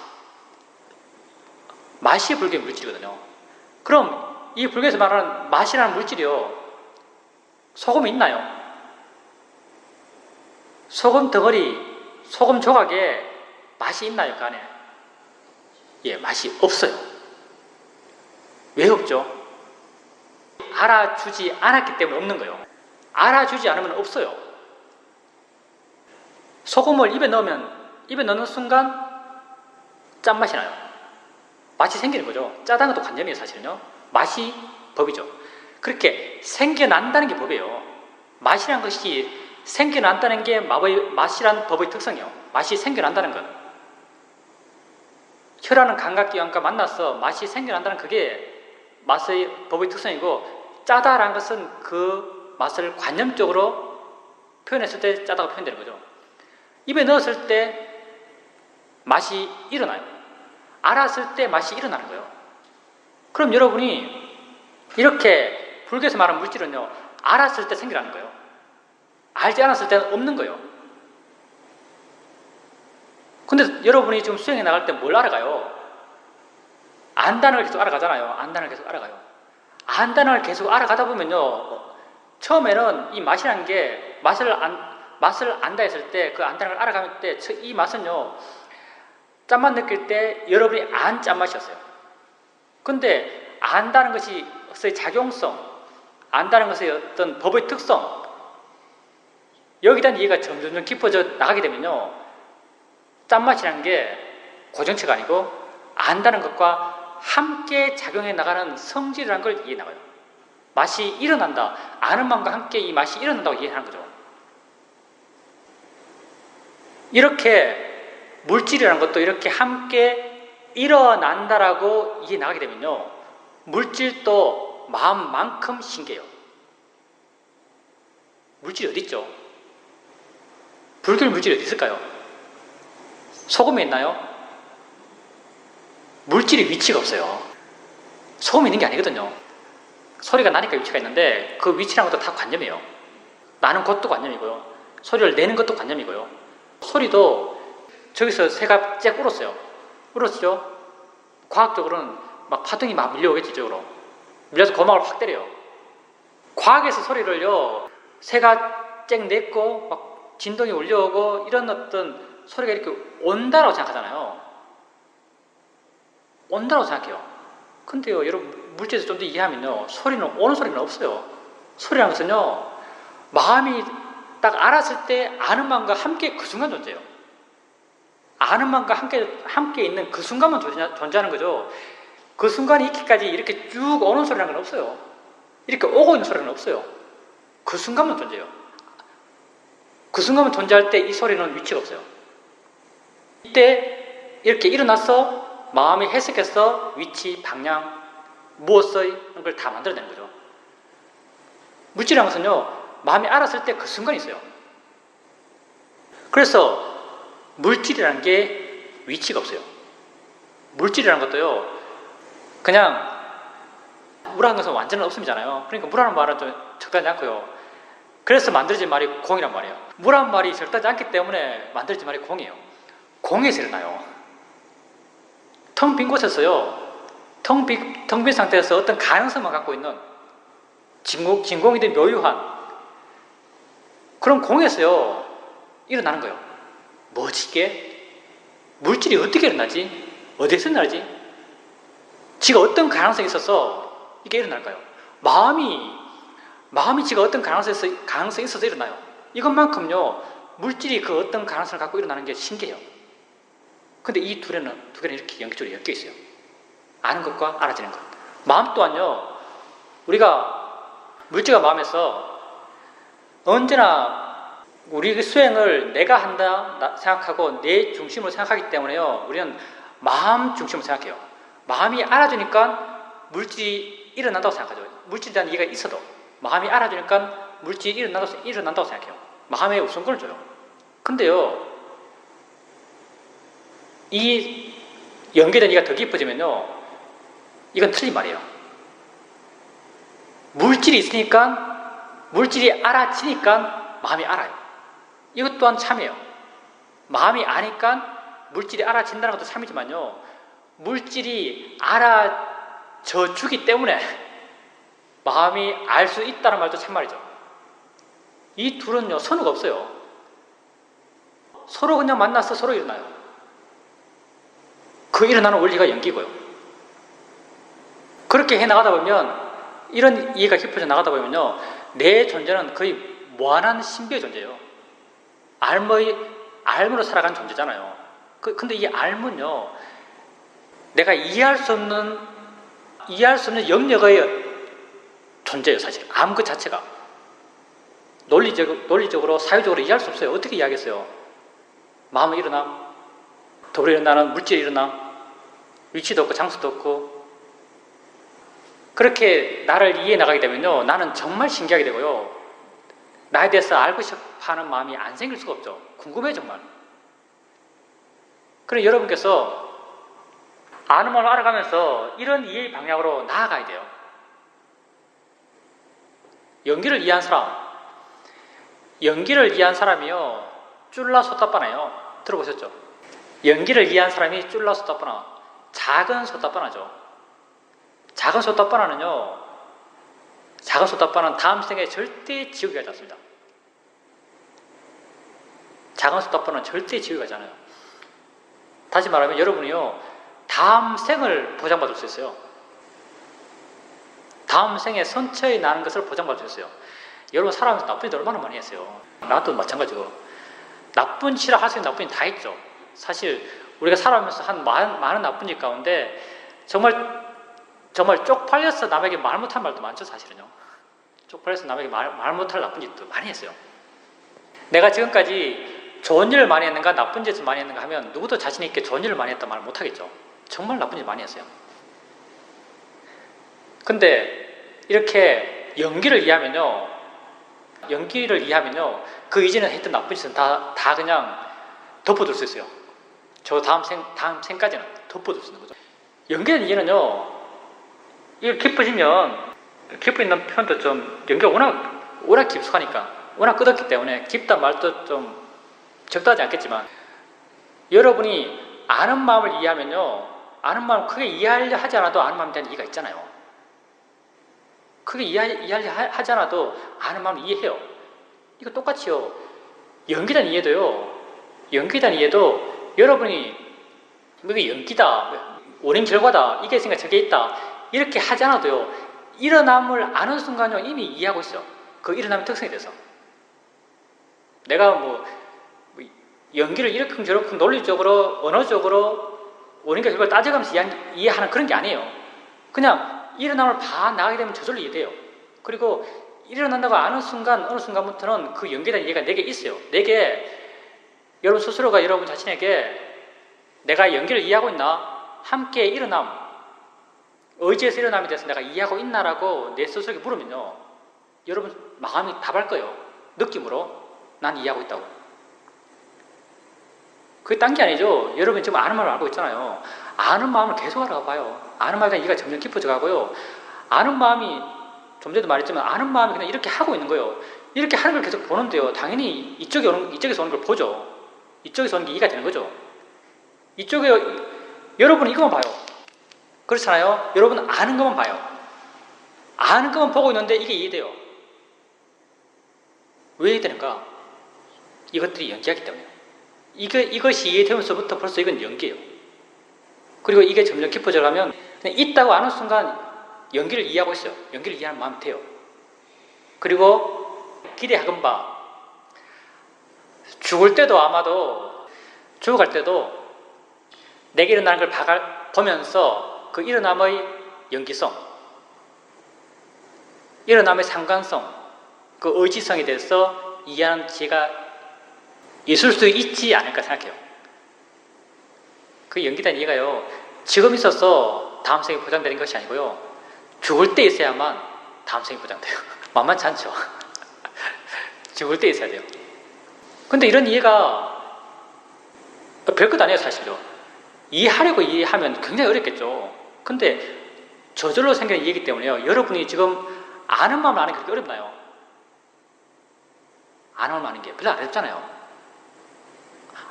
맛이 불교의 물질이거든요. 그럼 이 불교에서 말하는 맛이라는 물질이요, 소금이 있나요? 소금 덩어리, 소금 조각에 맛이 있나요, 그 안에? 예, 맛이 없어요. 왜 없죠? 알아주지 않았기 때문에 없는 거예요. 알아주지 않으면 없어요. 소금을 입에 넣는 순간 짠맛이 나요. 맛이 생기는 거죠. 짜다는 것도 관념이에요, 사실은요. 맛이 법이죠. 그렇게 생겨난다는 게 법이에요. 맛이란 것이 생겨난다는 게 맛이란 법의 특성이에요. 맛이 생겨난다는 것. 혀라는 감각기관과 만나서 맛이 생겨난다는 그게 맛의 법의 특성이고, 짜다라는 것은 그 맛을 관념적으로 표현했을 때 짜다가 표현되는 거죠. 입에 넣었을 때 맛이 일어나요. 알았을 때 맛이 일어나는 거예요. 그럼 여러분이 이렇게 불교에서 말하는 물질은요, 알았을 때 생겨나는 거예요. 알지 않았을 때는 없는 거예요. 근데 여러분이 지금 수행해 나갈 때 뭘 알아가요? 안다는 걸 계속 알아가잖아요. 안다는 걸 계속 알아가요. 안다는 걸 계속 알아가다 보면요, 처음에는 이 맛이라는 게 맛을 안다 했을 때, 그 안다는 걸 알아가면 때 이 맛은요, 짠맛 느낄 때 여러분이 안 짠맛이었어요. 근데 안다는 것이 작용성, 안다는 것의 어떤 법의 특성, 여기에 대한 이해가 점점 깊어져 나가게 되면요, 짠맛이라는 게 고정체가 아니고 안다는 것과 함께 작용해 나가는 성질이라는 걸 이해해 나가요. 맛이 일어난다, 아는 마음과 함께 이 맛이 일어난다고 이해하는 거죠. 이렇게 물질이라는 것도 이렇게 함께 일어난다라고 이해 나가게 되면요, 물질도 마음만큼 신기해요. 물질이 어디 있죠? 불길 물질이 어디 있을까요? 소금에 있나요? 물질이 위치가 없어요. 소금이 있는 게 아니거든요. 소리가 나니까 위치가 있는데 그 위치라는 것도 다 관념이에요. 나는 것도 관념이고요. 소리를 내는 것도 관념이고요. 소리도 저기서 새가 쫙 울었어요. 울었죠? 과학적으로는 막 파동이 막 밀려오겠지, 이쪽으로. 밀려서 고막을 확 때려요. 과학에서 소리를요, 새가 쨍 냈고 막 진동이 울려오고 이런 어떤 소리가 이렇게 온다라고 생각하잖아요. 온다라고 생각해요. 근데요, 여러분, 물질에서 좀 더 이해하면요, 소리는 오는 소리는 없어요. 소리라는 것은요, 마음이 딱 알았을 때 아는 마음과 함께 그 순간 존재해요. 아는 마음과 함께 있는 그 순간만 존재하는 거죠. 그 순간이 있기까지 이렇게 쭉 오는 소리라는 건 없어요. 이렇게 오고 있는 소리는 없어요. 그 순간만 존재해요. 그 순간만 존재할 때 이 소리는 위치가 없어요. 이때 이렇게 일어나서 마음이 해석해서 위치, 방향, 무엇의 걸 다 만들어내는 거죠. 물질이라는 것은요, 마음이 알았을 때 그 순간이 있어요. 그래서 물질이라는 게 위치가 없어요. 물질이라는 것도요, 그냥 물하는 것은 완전한 없음이잖아요. 그러니까 물하는 말은 좀 적당하지 않고요. 그래서 만들어진 말이 공이란 말이에요. 물한 말이 적당하지 않기 때문에 만들어진 말이 공이에요. 공에서 일어나요. 텅 빈 곳에서요, 텅 빈 상태에서 어떤 가능성만 갖고 있는 진공이 된 묘유한 그런 공에서요, 일어나는 거예요. 뭐지 이게? 물질이 어떻게 일어나지? 어디에서 일어나지? 지가 어떤 가능성이 있어서 이게 일어날까요? 마음이 지가 어떤 가능성이 있어서 일어나요. 이것만큼요, 물질이 그 어떤 가능성을 갖고 일어나는 게 신기해요. 근데 이 두 개는 이렇게 연결적으로 엮여 있어요. 아는 것과 알아지는 것. 마음 또한요, 우리가 물질과 마음에서 언제나 우리 수행을 내가 한다 생각하고 내 중심으로 생각하기 때문에요, 우리는 마음 중심으로 생각해요. 마음이 알아주니까 물질이 일어난다고 생각하죠. 물질에 대한 이해가 있어도 마음이 알아주니까 물질이 일어난다고 생각해요. 마음에 우선권을 줘요. 근데요, 이 연결된 이해가 더 깊어지면요, 이건 틀린 말이에요. 물질이 있으니까, 물질이 알아지니까 마음이 알아요. 이것 또한 참이에요. 마음이 아니까 물질이 알아진다는 것도 참이지만요, 물질이 알아져 주기 때문에 마음이 알 수 있다는 말도 참말이죠. 이 둘은요, 선후가 없어요. 서로 그냥 만나서 서로 일어나요. 그 일어나는 원리가 연기고요. 그렇게 해나가다 보면, 이런 이해가 깊어져 나가다 보면요, 내 존재는 거의 무한한 신비의 존재예요. 알므로 살아가는 존재잖아요. 근데 이 알문요, 내가 이해할 수 없는 영역의 존재예요, 사실. 암 그 자체가. 논리적으로, 사회적으로 이해할 수 없어요. 어떻게 이해하겠어요? 마음은 일어나, 더불어 일어나는 물질이 일어나, 위치도 없고 장소도 없고. 그렇게 나를 이해해 나가게 되면요, 나는 정말 신기하게 되고요, 나에 대해서 알고 싶어 하는 마음이 안 생길 수가 없죠. 궁금해요, 정말. 그럼 여러분께서 아는 마음을 알아가면서 이런 이해의 방향으로 나아가야 돼요. 연기를 이해한 사람이요, 쫄라 소따빠나요. 들어보셨죠? 연기를 이해한 사람이 쫄라 소따빠나, 작은 소따빠나죠. 작은 소따빠나는 다음 생에 절대 지옥에 가지 않습니다. 작은 소따빠나는 절대 지옥에 가지 않아요. 다시 말하면 여러분이요, 다음 생을 보장받을 수 있어요. 다음 생에 선처에 나는 것을 보장받을 수 있어요. 여러분, 살아가면서 나쁜 짓 얼마나 많이 했어요. 나도 마찬가지고. 나쁜 짓을 할 수 있는 나쁜 짓 다 했죠. 사실 우리가 살아가면서 한 많은 나쁜 짓 가운데 정말 쪽팔려서 남에게 말 못할 말도 많죠, 사실은요. 쪽팔려서 남에게 말 못할 나쁜 짓도 많이 했어요. 내가 지금까지 좋은 일을 많이 했는가 나쁜 짓을 많이 했는가 하면 누구도 자신 있게 좋은 일을 많이 했다 말 못하겠죠. 정말 나쁜 일 많이 했어요. 근데 이렇게 연기를 이해하면요, 그 이전에 했던 나쁜 짓은 다 그냥 덮어둘 수 있어요. 저 다음 생까지는 덮어둘 수 있는 거죠. 연기에 대한 이해는요, 이거 깊어진다는 표현도 좀, 연기가 워낙 깊숙하니까, 워낙 끝없기 때문에 깊다 말도 좀 적다하지 않겠지만, 여러분이 아는 마음을 이해하면요, 아는 마음을 크게 이해하려 하지 않아도 아는 마음에 대한 이해가 있잖아요. 크게 이해하려 하지 않아도 아는 마음을 이해해요. 이거 똑같이요. 연기에 대한 이해도 여러분이 이게 연기다, 원인 결과다, 이게 있으니까 저게 있다, 이렇게 하지 않아도요, 일어남을 아는 순간요, 이미 이해하고 있어요. 그 일어남의 특성에 대해서. 내가 연기를 이러쿵저러쿵 논리적으로, 언어적으로 원인과 결과를 따져가면서 이해하는 그런 게 아니에요. 그냥 일어남을 나가게 되면 저절로 이해돼요. 그리고 일어난다고 아는 순간, 어느 순간부터는 그 연기에 대한 이해가 내게 있어요. 여러분 스스로가 여러분 자신에게 내가 연기를 이해하고 있나? 함께 일어남, 의지에서 일어남에 대해서 내가 이해하고 있나라고 내 스스로에게 물으면요, 여러분 마음이 답할 거예요. 느낌으로 난 이해하고 있다고. 그게 딴 게 아니죠. 여러분 지금 아는 마음을 알고 있잖아요. 아는 마음을 계속 알아봐요. 아는 마음에 대한 이해가 점점 깊어져 가고요. 아는 마음이, 좀 전에도 말했지만 아는 마음이 그냥 이렇게 하고 있는 거예요. 이렇게 하는 걸 계속 보는데요, 당연히 이쪽에서 오는 걸 보죠. 이쪽에서 오는 게 이해가 되는 거죠. 여러분은 이것만 봐요. 그렇잖아요. 여러분은 아는 것만 봐요. 아는 것만 보고 있는데 이게 이해돼요. 왜 이해되는가? 이것들이 연기하기 때문에요. 이것이 이해되면서부터 벌써 이건 연기예요. 그리고 이게 점점 깊어져 가면 그냥 있다고 아는 순간 연기를 이해하고 있어요. 연기를 이해하는 마음이 돼요. 그리고 기대하건 바, 죽을 때도 아마도, 죽어갈 때도 내게 일어나는 걸 보면서 그 일어남의 연기성, 일어남의 상관성, 그 의지성에 대해서 이해하는 지혜가 있을 수 있지 않을까 생각해요. 그 연기에 대한 이해가요, 지금 있어서 다음 생에 보장되는 것이 아니고요, 죽을 때 있어야만 다음 생에 보장돼요. 만만치 않죠. 죽을 때 있어야 돼요. 근데 이런 이해가 별것 아니에요, 사실요. 이해하면 굉장히 어렵겠죠. 근데 저절로 생기는 이해이기 때문에요, 여러분이 지금 아는 마음을 아는 게 그렇게 어렵나요? 아는 마음을 아는 게 별로 안 어렵잖아요.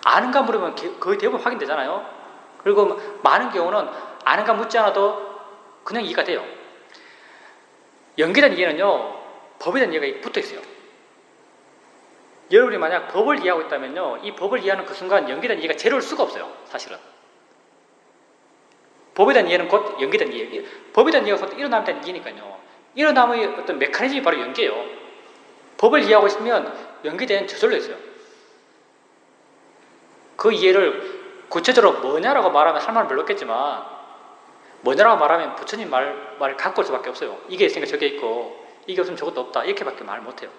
아는가 물으면 거의 대부분 확인되잖아요. 그리고 많은 경우는 아는가 묻지 않아도 그냥 이해가 돼요. 연기에 대한 이해는요, 법에 대한 이해가 붙어 있어요. 여러분이 만약 법을 이해하고 있다면요, 이 법을 이해하는 그 순간 연기에 대한 이해가 제로일 수가 없어요, 사실은. 법에 대한 이해는 곧 연기에 대한 이해. 법에 대한 이해가 곧 일어남에 대한 이해니까요. 일어남의 어떤 메커니즘이 바로 연기예요. 법을 이해하고 있으면 연기에 대한 저절로 있어요. 그 이해를 구체적으로 뭐냐라고 말하면 할 말은 별로 없겠지만, 뭐냐라고 말하면 부처님 말을 갖고 올 수밖에 없어요. 이게 있으니까 저게 있고, 이게 없으면 저것도 없다, 이렇게밖에 말 못해요.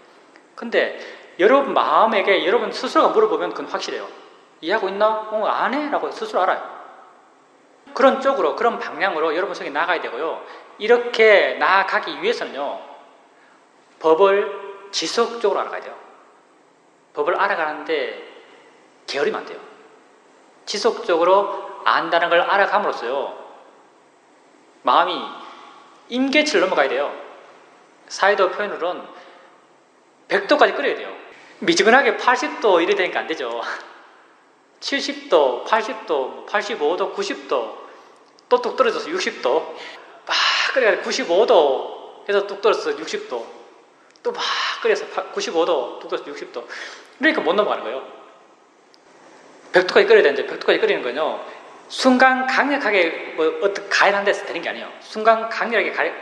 근데 여러분 마음에게 여러분 스스로가 물어보면 그건 확실해요. 이해하고 있나? 안 해? 라고 스스로 알아요. 그런 쪽으로, 그런 방향으로 여러분 속에 나가야 되고요. 이렇게 나아가기 위해서는요, 법을 지속적으로 알아가야 돼요. 법을 알아가는데 게으르면 안 돼요. 지속적으로 안다는 걸 알아감으로써요, 마음이 임계치를 넘어가야 돼요. 사이도 표현으로는 100도까지 끓여야 돼요. 미지근하게 80도 이래 되니까 안 되죠. 70도, 80도, 85도, 90도, 또 뚝 떨어져서 60도, 막 끓여야 95도 해서 뚝 떨어져서 60도, 또 막 끓여서 95도, 뚝 떨어져서 60도. 그러니까 못 넘어가는 거예요. 100도까지 끓여야 되는데 100도까지 끓이는 건요, 순간 강력하게 어떻게 가열한 데서 되는 게 아니에요. 순간 강렬하게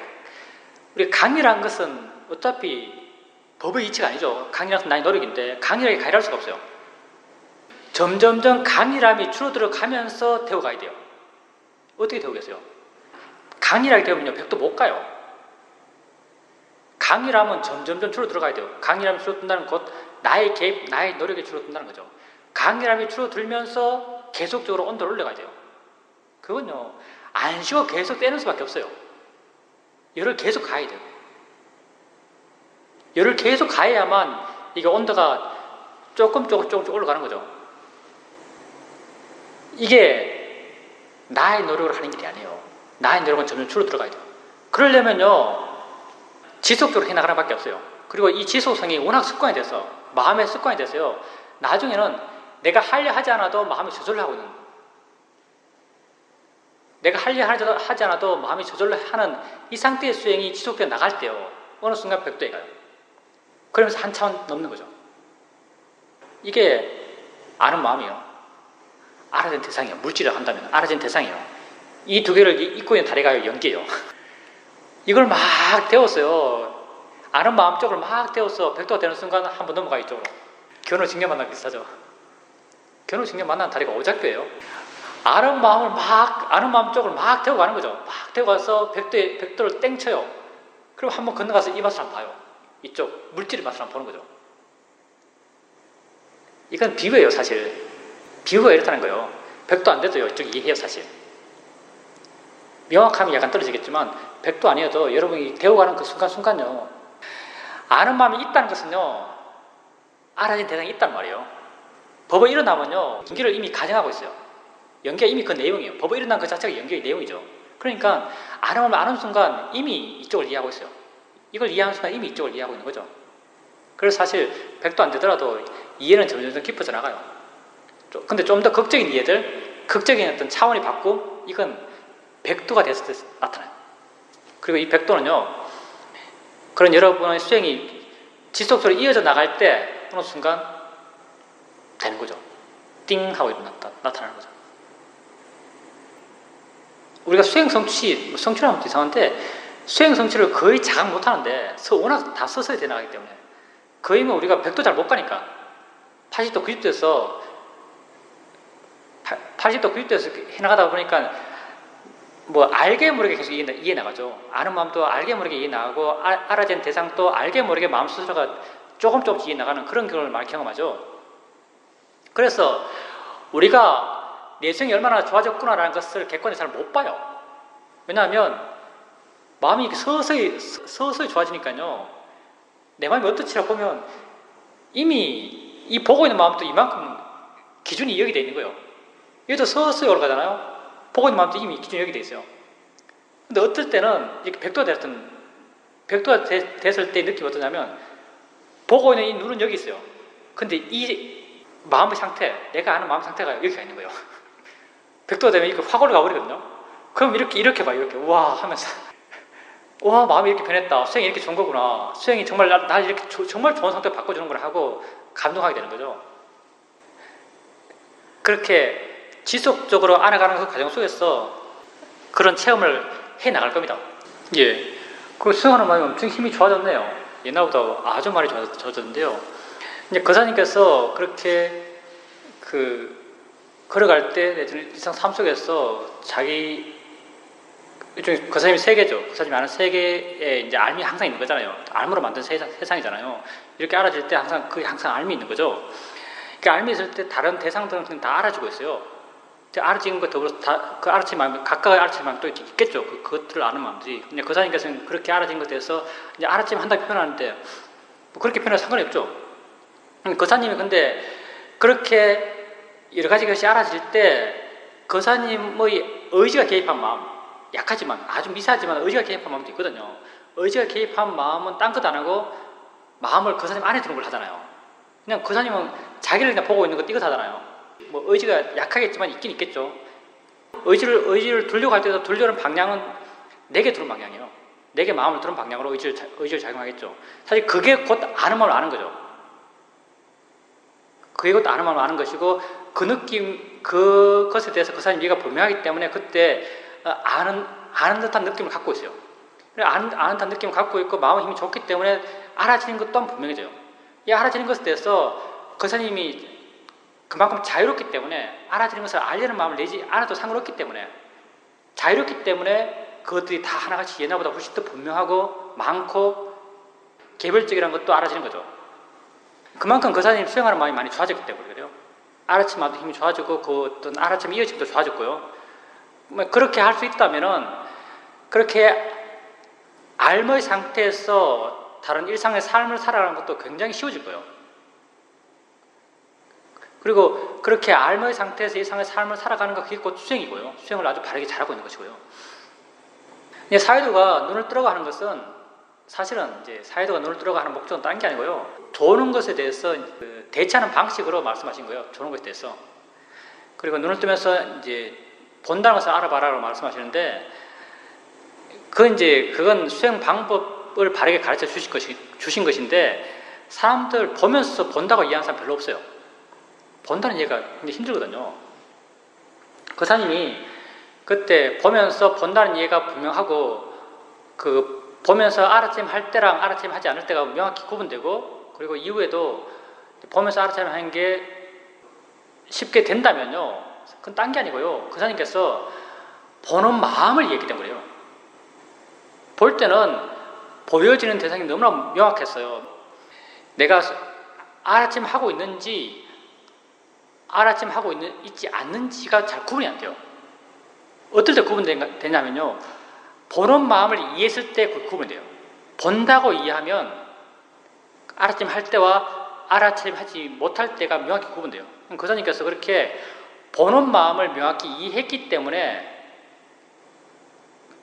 우리 강렬한 것은 어차피 법의 이치가 아니죠. 강렬한 것은 나의 노력인데 강렬하게 가열할 수가 없어요. 점점점 강렬함이 줄어들어 가면서 데워가야 돼요. 어떻게 데우겠어요? 강렬하게 데우면요, 100도 못 가요. 강렬함은 점점점 줄어들어가야 돼요. 강렬함이 줄어든다는 것, 나의 개입, 나의 노력이 줄어든다는 거죠. 강렬함이 줄어들면서 계속적으로 온도를 올려가야 돼요. 그건요, 안 쉬고 계속 떼는 수밖에 없어요. 열을 계속 가야 돼요. 열을 계속 가야만 이게 온도가 조금 올라가는 거죠. 이게 나의 노력을 하는 일이 아니에요. 나의 노력은 점점 줄어들어가야 돼요. 그러려면요, 지속적으로 해나가는 밖에 없어요. 그리고 이 지속성이 워낙 습관이 돼서, 마음의 습관이 돼서요, 나중에는 내가 하려 하지 않아도 마음이 저절로 하고 있는 거예요. 내가 하려 하지 않아도 마음이 저절로 하는 이 상태의 수행이 지속되어 나갈 때요, 어느 순간 백도에 가요. 그러면서 한 차원 넘는 거죠. 이게 아는 마음이요. 알아진 대상이요. 물질을 한다면 알아진 대상이요. 이 두 개를 잇고 있는 다리가 연기예요. 이걸 막 데웠어요. 아는 마음 쪽을 막 데워서 백도가 되는 순간 한 번 넘어가 이쪽으로. 견우 직녀 만나기 비슷하죠. 견우 직녀 만나는 다리가 오작교예요. 아는 마음 쪽을 막 데우고 가는 거죠. 막 데우고 가서 백도를 땡쳐요. 그리고 한번 건너가서 이 맛을 한번 봐요. 이쪽 물질의 맛을 한번 보는 거죠. 이건 비유예요, 사실. 비유가 이렇다는 거예요. 백도 안 돼도요, 이쪽 이해해요, 사실. 명확함이 약간 떨어지겠지만 백도 아니어도 여러분이 데워가는 그 순간순간요, 아는 마음이 있다는 것은요, 알아진 대상이 있단 말이에요. 법이 일어나면요, 연기를 이미 가정하고 있어요. 연기가 이미 그 내용이에요. 법이 일어난 그 자체가 연기의 내용이죠. 그러니까 아는 마음을 아는 순간 이미 이쪽을 이해하고 있어요. 이걸 이해하는 순간 이미 이쪽을 이해하고 있는 거죠. 그래서 사실 백도 안 되더라도 이해는 점점 깊어져 나가요. 근데 좀 더 극적인 이해들, 극적인 어떤 차원이 받고, 이건 백도가 됐을 때 나타나요. 그리고 이 백도는요, 그런 여러분의 수행이 지속적으로 이어져 나갈 때 어느 순간 되는 거죠. 띵 하고 나타나는 거죠. 우리가 수행 성취하면 이상한데, 수행 성취를 거의 자각 못 하는데, 워낙 다 서서히 돼 나가기 때문에, 거의 뭐 우리가 백도 잘 못 가니까 80도 90도에서 해나가다 보니까 뭐 알게 모르게 계속 이해 나가죠. 아는 마음도 알게 모르게 이해 나가고, 알아진 대상도 알게 모르게 마음 스스로가 조금씩 이해 나가는 그런 경험을 많이 경험하죠. 그래서 우리가 내 수행이 얼마나 좋아졌구나라는 것을 객관적으로 잘 못 봐요. 왜냐하면 마음이 서서히 좋아지니까요, 내 마음이 어떻지라 보면 이미 이 보고 있는 마음도 이만큼 기준이 여기 돼 있는 거예요. 얘도 서서히 올라가잖아요. 보고 있는 마음도 이미 기준이 여기 돼 있어요. 근데 어떨 때는 이렇게 백도가 됐을 때 느낌이 어떠냐면, 보고 있는 이 눈은 여기 있어요. 근데 이 마음의 상태, 내가 아는 마음 상태가 여기가 있는 거예요. 백도가 되면 이렇게 확 올라가 버리거든요. 그럼 이렇게 봐요. 이렇게 와 하면서, 와, 마음이 이렇게 변했다. 수행이 이렇게 좋은 거구나. 수행이 정말 날 이렇게 정말 좋은 상태로 바꿔주는 걸 하고 감동하게 되는 거죠. 그렇게 지속적으로 알아가는 그 과정 속에서 그런 체험을 해 나갈 겁니다. 예. 그 수행하는 마음이 엄청 힘이 좋아졌네요. 옛날보다 아주 많이 좋아졌는데요. 이제 거사님께서 그렇게 걸어갈 때 일상 삶 속에서 자기 일종의 거사님이 세계죠. 거사님이 아는 세계에 이제 알미 항상 있는 거잖아요. 알무로 만든 세상이잖아요. 이렇게 알아질 때 항상 알미 있는 거죠. 그 알미 있을 때 다른 대상들은 그냥 다 알아주고 있어요. 알아지는 것 더불어서 그 알아친 마음, 각각의 알아친 마음 또 있겠죠. 그것들을 아는 마음들이. 그냥 거사님께서는 그렇게 알아진 것에 대해서 이제 알아치면 한다고 표현하는데, 뭐 그렇게 표현해도 상관이 없죠. 거사님이 근데 그렇게 여러 가지 것이 알아질 때 거사님의 의지가 개입한 마음, 약하지만 아주 미세하지만 의지가 개입한 마음도 있거든요. 의지가 개입한 마음은 딴 것도 안 하고 마음을 거사님 안에 두는 걸 하잖아요. 그냥 거사님은 자기를 그냥 보고 있는 거 띠긋하잖아요. 뭐 의지가 약하겠지만 있긴 있겠죠. 의지를 두려고 할 때도 두려는 방향은 내게 두는 방향이에요. 내게 마음을 두는 방향으로 의지를 작용하겠죠. 사실 그게 곧 아는 마음을 아는 거죠. 그게 곧 아는 마음을 아는 것이고, 그 느낌, 그것에 대해서 거사님 이해가 분명하기 때문에 그때 아는 듯한 느낌을 갖고 있어요. 아는 듯한 느낌을 갖고 있고 마음의 힘이 좋기 때문에 알아지는 것 또한 분명해져요. 이 알아지는 것에 대해서 거사님이 그만큼 자유롭기 때문에, 알아지는 것을 알려는 마음을 내지 않아도 상관없기 때문에, 자유롭기 때문에 그것들이 다 하나같이 옛날보다 훨씬 더 분명하고 많고 개별적이라는 것도 알아지는 거죠. 그만큼 거사님 수행하는 마음이 많이 좋아졌기 때문에 그래요. 알아침 마음도 힘이 좋아지고 그 어떤 알아침 이어짐도 좋아졌고요. 그렇게 할 수 있다면은 그렇게 알머의 상태에서 다른 일상의 삶을 살아가는 것도 굉장히 쉬워질 거예요. 그리고 그렇게 알머의 상태에서 일상의 삶을 살아가는 것, 그게 곧 수행이고요. 수행을 아주 바르게 잘하고 있는 것이고요. 사유도가 눈을 뜨라고 하는 것은 사실은 이제 사유도가 눈을 뜨라고 하는 목적은 딴 게 아니고요. 조는 것에 대해서 대처하는 방식으로 말씀하신 거예요. 조는 것에 대해서. 그리고 눈을 뜨면서 이제 본다는 것을 알아봐라라고 말씀하시는데, 그건 수행 방법을 바르게 가르쳐 주신 것인데, 사람들 보면서 본다고 이해하는 사람 별로 없어요. 본다는 이해가 굉장히 힘들거든요. 그 사님이 그때 보면서 본다는 이해가 분명하고, 보면서 알아차림 할 때랑 알아차림 하지 않을 때가 명확히 구분되고, 그리고 이후에도 보면서 알아차림 하는 게 쉽게 된다면요, 그건 딴 게 아니고요. 그 사님께서 보는 마음을 이해했기 때문에요. 볼 때는 보여지는 대상이 너무나 명확했어요. 내가 알아차림 하고 있는지 알아차림 하고 있지 않는지가 잘 구분이 안 돼요. 어떨 때 구분되냐면요, 보는 마음을 이해했을 때 구분돼요. 본다고 이해하면 알아차림 할 때와 알아차림 하지 못할 때가 명확히 구분돼요. 거사님께서 그렇게 보는 마음을 명확히 이해했기 때문에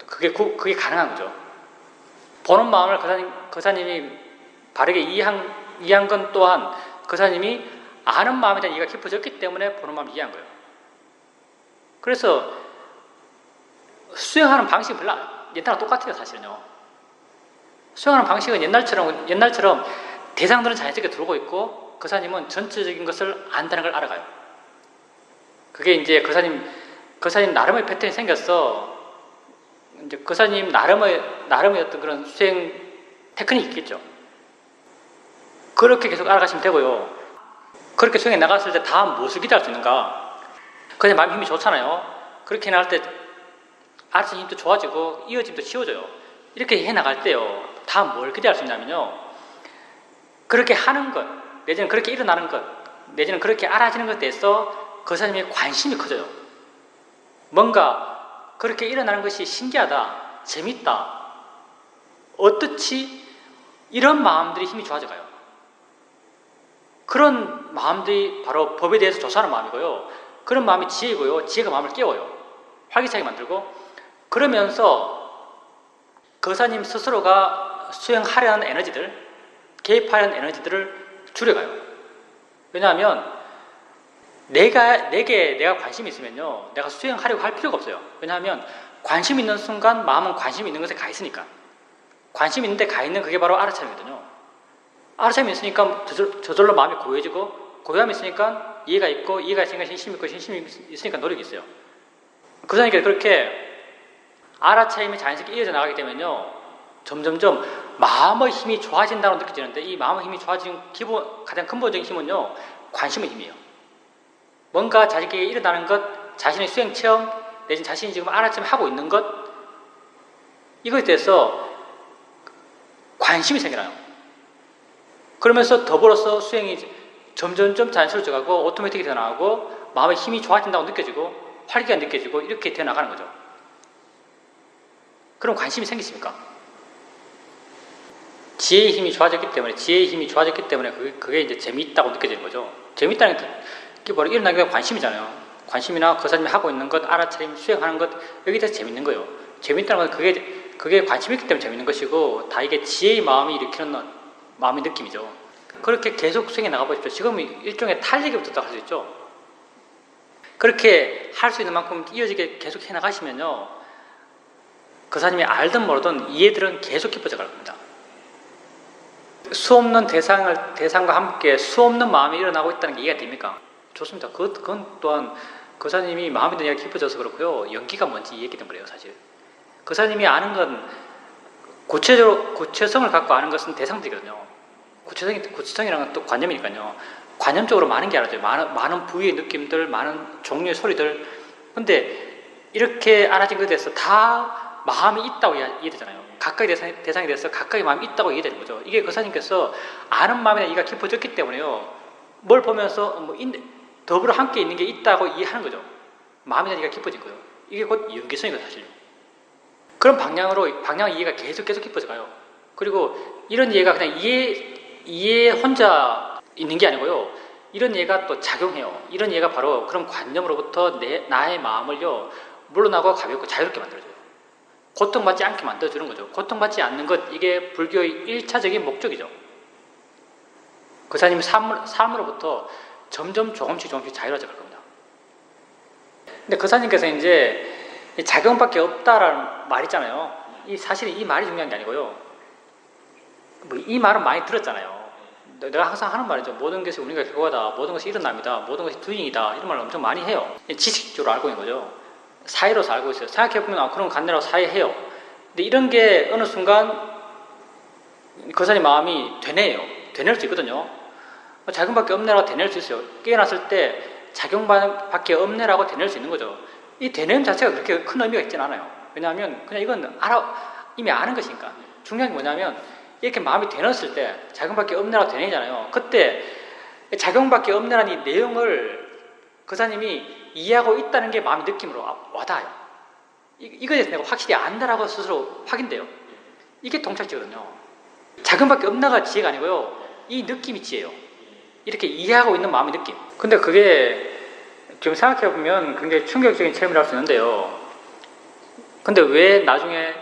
그게 가능한 거죠. 보는 마음을 거사님이 바르게 이해한 건 또한 거사님이 아는 마음에 대한 이해가 깊어졌기 때문에 보는 마음을 이해한 거예요. 그래서 수행하는 방식이 별로 옛날과 똑같아요, 사실은요. 수행하는 방식은 옛날처럼 대상들은 자연스럽게 들어오고 있고, 거사님은 전체적인 것을 안다는 걸 알아가요. 그게 이제 거사님 나름의 패턴이 생겼어. 이제 거사님 나름의 어떤 그런 수행 테크닉이 있겠죠. 그렇게 계속 알아가시면 되고요. 그렇게 수행에 나갔을 때 다음 무엇을 기대할 수 있는가? 그냥 마음이 힘이 좋잖아요. 그렇게 나갈 때 알아차림 힘도 좋아지고 이어짐도 쉬워져요. 이렇게 해나갈 때요, 다음 뭘 기대할 수 있냐면요, 그렇게 하는 것, 내지는 그렇게 일어나는 것, 내지는 그렇게 알아지는 것에 대해서 거사님의 관심이 커져요. 뭔가 그렇게 일어나는 것이 신기하다, 재밌다, 어떻지, 이런 마음들이 힘이 좋아져가요. 그런 마음들이 바로 법에 대해서 조사하는 마음이고요. 그런 마음이 지혜고요. 지혜가 마음을 깨워요. 활기차게 만들고, 그러면서 거사님 스스로가 수행하려는 에너지들, 개입하려는 에너지들을 줄여가요. 왜냐하면 내가 관심이 있으면요, 내가 수행하려고 할 필요가 없어요. 왜냐하면 관심 있는 순간 마음은 관심 있는 것에 가 있으니까. 관심 있는 데 가 있는 그게 바로 알아차림이거든요. 알아차림이 있으니까 저절로 마음이 고요해지고, 고요함이 있으니까 이해가 있고, 이해가 있으니까 신심이 있고, 신심이 있으니까 노력이 있어요. 그러니까 그렇게 알아차림이 자연스럽게 이어져 나가게 되면요, 점점점 마음의 힘이 좋아진다고 느껴지는데, 이 마음의 힘이 좋아지는 가장 근본적인 힘은요, 관심의 힘이에요. 뭔가 자기에게 일어나는 것, 자신의 수행 체험, 내지는 자신이 지금 알아차림 하고 있는 것, 이것에 대해서 관심이 생겨나요. 그러면서 더불어서 수행이 점점점 자연스러워져 가고, 오토매틱이 되어 나가고, 마음의 힘이 좋아진다고 느껴지고, 활기가 느껴지고, 이렇게 되어 나가는 거죠. 그럼 관심이 생기십니까? 지혜의 힘이 좋아졌기 때문에 그게 이제 재미있다고 느껴지는 거죠. 재미있다는 게 바로 일어나는 게 관심이잖아요. 관심이나 거사님이 하고 있는 것, 알아차림, 수행하는 것, 여기에 대해서 재밌는 거예요. 재밌다는 건 그게 관심이 있기 때문에 재밌는 것이고, 다 이게 지혜의 마음이 일으키는 마음의 느낌이죠. 그렇게 계속 수행해 나가보십시오. 지금은 일종의 탄력이부터 할 수 있죠. 그렇게 할 수 있는 만큼 이어지게 계속 해 나가시면요, 거사님이 알든 모르든 이해들은 계속 깊어져 갈 겁니다. 수없는 대상과 함께 수없는 마음이 일어나고 있다는 게 이해가 됩니까? 좋습니다. 그건 또한 거사님이 마음에 드는 이야기가 깊어져서 그렇고요, 연기가 뭔지 이해했기 때문에 그래요, 사실. 거사님이 아는 건 구체성을 갖고 아는 것은 대상들이거든요. 구체성이라는 건 또 관념이니까요. 관념적으로 많은 게 알아져요. 많은 부위의 느낌들, 많은 종류의 소리들. 근데 이렇게 알아진 것에 대해서 다 마음이 있다고 이해되잖아요. 각각의 대상에 대해서 각각의 마음이 있다고 이해되는 거죠. 이게 거사님께서 아는 마음에 대한 이해가 깊어졌기 때문에요, 뭘 보면서 더불어 함께 있는 게 있다고 이해하는 거죠. 마음에 대한 이해가 깊어진 거예요. 이게 곧 유기성이거든요, 사실. 그런 방향 이해가 계속 깊어져가요. 그리고 이런 이해가 그냥 이해 혼자 있는 게 아니고요. 이런 이해가 또 작용해요. 이런 이해가 바로 그런 관념으로부터 나의 마음을요, 물러나고 가볍고 자유롭게 만들어줘요. 고통받지 않게 만들어주는 거죠. 고통받지 않는 것, 이게 불교의 1차적인 목적이죠. 그 사람이 삶으로부터 점점 조금씩 자유로워져 갈 겁니다. 근데 그 사님께서 이제 작용밖에 없다라는 말 있잖아요. 사실은 이 말이 중요한 게 아니고요. 뭐 이 말은 많이 들었잖아요. 내가 항상 하는 말이죠. 모든 것이 우리가 결과다. 모든 것이 일어납니다. 모든 것이 doing이다. 이런 말을 엄청 많이 해요. 지식적으로 알고 있는 거죠. 사회로서 알고 있어요. 생각해보면 그런 관내라고 사회해요. 근데 이런 게 어느 순간 그 사람의 마음이 되뇌일 수 있거든요. 작용밖에 없네라고 되뇌일 수 있어요. 깨어났을 때 작용밖에 없네라고 되뇌일 수 있는 거죠. 이 되뇌임 자체가 그렇게 큰 의미가 있지는 않아요. 왜냐하면 그냥 이건 이미 아는 것이니까. 중요한 게 뭐냐면 이렇게 마음이 되뇌었을 때 작용밖에 없네라고 되뇌잖아요. 그때 작용밖에 없네라는 이 내용을 그 사람이 이해하고 있다는 게 마음의 느낌으로 와닿아요. 이거에 대해서 내가 확실히 안다라고 스스로 확인돼요. 이게 통찰지거든요. 작용밖에 없나가 지혜가 아니고요. 이 느낌이 지혜예요. 이렇게 이해하고 있는 마음의 느낌. 근데 그게 좀 생각해보면 굉장히 충격적인 체험이라고 할 수 있는데요. 근데 왜 나중에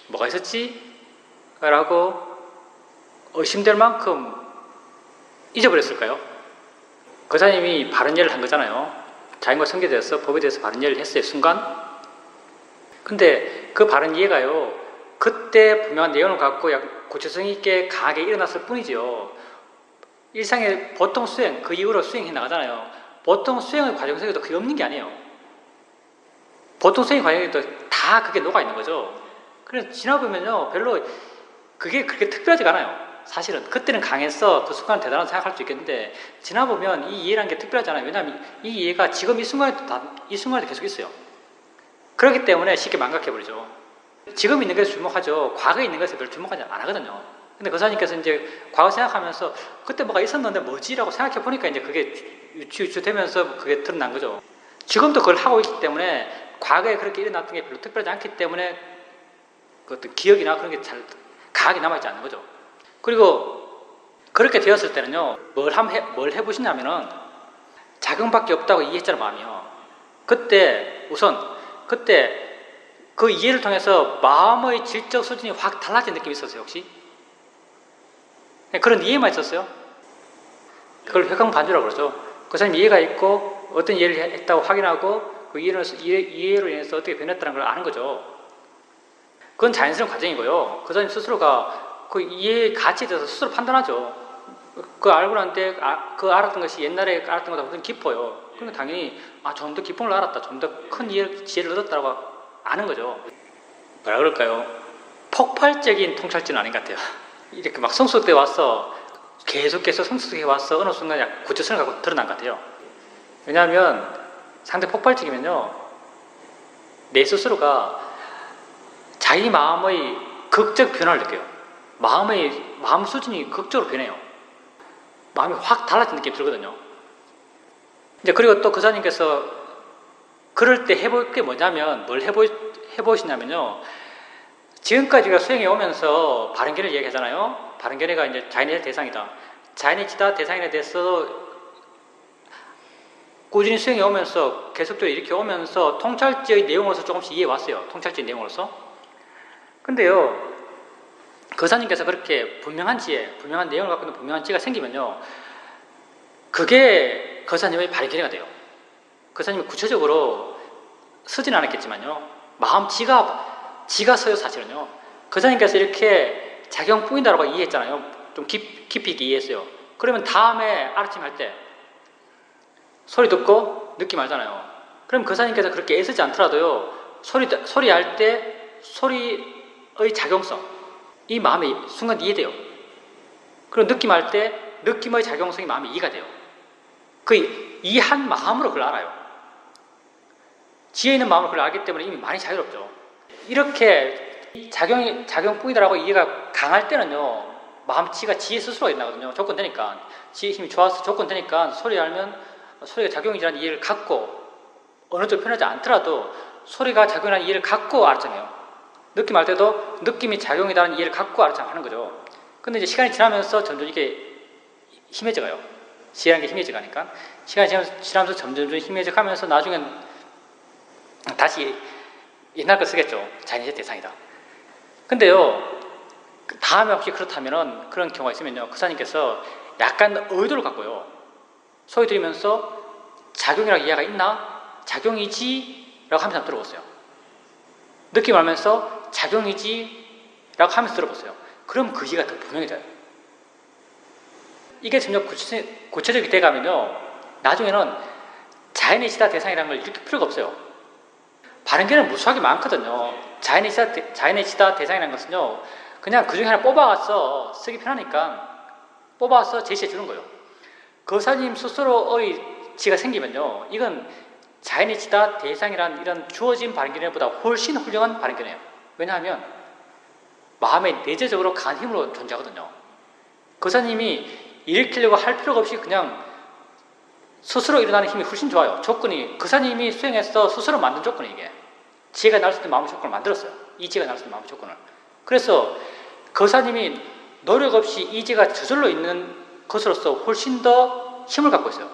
뭐가 있었지? 라고 의심될 만큼 잊어버렸을까요? 그 사람이 바른 이해를 한 거잖아요. 자연과 성경에 대해서, 법에 대해서 바른 이해를 했어요, 순간. 근데 그 바른 이해가요, 그때 분명한 내용을 갖고 약간 구체성 있게 강하게 일어났을 뿐이죠. 일상의 보통 수행, 그 이후로 수행해 나가잖아요. 보통 수행의 과정 속에도 그게 없는 게 아니에요. 보통 수행 과정에도 다 그게 녹아있는 거죠. 그래서 지나보면요, 별로 그게 그렇게 특별하지가 않아요. 사실은 그때는 강했어, 그 순간 대단하다고 생각할 수 있겠는데 지나보면 이 이해라는 게 특별하지 않아요. 왜냐하면 이 이해가 지금 이 순간에도 계속 있어요. 그렇기 때문에 쉽게 망각해버리죠. 지금 있는 것에 주목하죠. 과거에 있는 것에 별로 주목하지 안 하거든요. 근데 그 사님께서 이제 과거 생각하면서 그때 뭐가 있었는데 뭐지라고 생각해 보니까 이제 그게 유추 되면서 그게 드러난 거죠. 지금도 그걸 하고 있기 때문에 과거에 그렇게 일어났던 게 별로 특별하지 않기 때문에 그 어떤 기억이나 그런 게 잘 강하게 남아있지 않는 거죠. 그리고 그렇게 되었을 때는요, 뭘 해보시냐면은 작용밖에 없다고 이해했잖아요, 마음이요. 그때 그 이해를 통해서 마음의 질적 수준이 확 달라진 느낌이 있었어요, 혹시? 그런 이해만 있었어요. 그걸 회광반주라고 그러죠. 그 사람이 이해가 있고 어떤 이해를 했다고 확인하고 그 이해로 인해서 어떻게 변했다는 걸 아는 거죠. 그건 자연스러운 과정이고요. 그 사람 스스로가 그 이해의 가치에 대해서 스스로 판단하죠. 그 알고 나는데 그 알았던 것이 옛날에 알았던 것보다 훨씬 깊어요. 그러면 당연히 좀 더 깊은 걸 알았다, 좀 더 큰 지혜를 얻었다고 아는 거죠. 뭐라 그럴까요? 폭발적인 통찰지는 아닌 것 같아요. 이렇게 막 성숙돼 와서 계속해서 성숙해 와서 어느 순간 구체성을 갖고 드러난 것 같아요. 왜냐하면 상대 폭발적이면요, 내 스스로가 자기 마음의 극적 변화를 느껴요. 마음 수준이 극적으로 변해요. 마음이 확 달라진 느낌이 들거든요. 이제 그리고 또 그 사님께서 그럴 때 해볼 게 뭐냐면, 뭘 해보시냐면요, 지금까지 우리가 수행해 오면서 바른견해를 얘기하잖아요. 바른견해가 이제 자연의 대상이다. 자연의 지다 대상에 대해서 꾸준히 수행해 오면서 계속적으로 이렇게 오면서 통찰지의 내용으로서 조금씩 이해해 왔어요. 통찰지의 내용으로서. 근데요, 거사님께서 그렇게 분명한 내용을 갖고 있는 분명한 지혜가 생기면요, 그게 거사님의 바른견해가 돼요. 거사님이 구체적으로 서진 않았겠지만요, 지가 서요, 사실은요. 거사님께서 이렇게 작용뿐이다라고 이해했잖아요. 좀 깊이 있게 이해했어요. 그러면 다음에 아르침 할 때 소리 듣고 느낌 알잖아요. 그럼 거사님께서 그렇게 애쓰지 않더라도요, 소리 할 때 소리의 작용성, 이 마음이 순간 이해돼요. 그리고 느낌 할 때 느낌의 작용성이 마음에 이해가 돼요. 이 한 마음으로 그걸 알아요. 지혜 있는 마음으로 그걸 알기 때문에 이미 많이 자유롭죠. 이렇게 작용뿐이다라고 이해가 강할 때는요, 마음치가 지혜 스스로가 나거든요. 조건되니까. 지혜 힘이 좋아서 조건되니까 소리 알면 소리가 작용이라는 이해를 갖고 어느 쪽 표현하지 않더라도 소리가 작용이라는 이해를 갖고 알아차려요. 느낌 할 때도 느낌이 작용이라는 이해를 갖고 알아차하는 거죠. 근데 이제 시간이 지나면서 점점 이게 힘해져가요. 지혜라는 게 힘해져 가니까. 시간이 지나면서 점점 힘해져 가면서 나중엔 다시 옛날 거 쓰겠죠. 자연의 대상이다. 근데요, 다음에 혹시 그렇다면은, 그런 경우가 있으면요, 그사님께서 약간 의도를 갖고요, 소리 들으면서 작용이라고 이해가 있나? 작용이지? 라고 하면서 들어보세요. 느낌 알면서 작용이지? 라고 하면서 들어보세요. 그럼 그 이해가 더 분명해져요. 이게 점점 구체적이 돼가면요, 나중에는 자연의 시다 대상이라는 걸 일으킬 필요가 없어요. 바른게는 무수하게 많거든요. 자연의 시다 대상이라는 것은요, 그냥 그 중에 하나 뽑아와서 쓰기 편하니까 뽑아와서 제시해 주는 거예요. 거사님 스스로의 지가 생기면요, 이건 자연의 시다 대상이라는 이런 주어진 바른견해보다 훨씬 훌륭한 바른견해요. 왜냐하면 마음에 내재적으로 강한 힘으로 존재하거든요. 거사님이 일으키려고 할 필요가 없이 그냥 스스로 일어나는 힘이 훨씬 좋아요. 조건이, 거사님이 수행해서 스스로 만든 조건이 이게. 지혜가 날 수 있는 마음의 조건을 만들었어요. 이 지혜가 날 수 있는 마음의 조건을. 그래서 거사님이 노력 없이 이 지혜가 저절로 있는 것으로서 훨씬 더 힘을 갖고 있어요.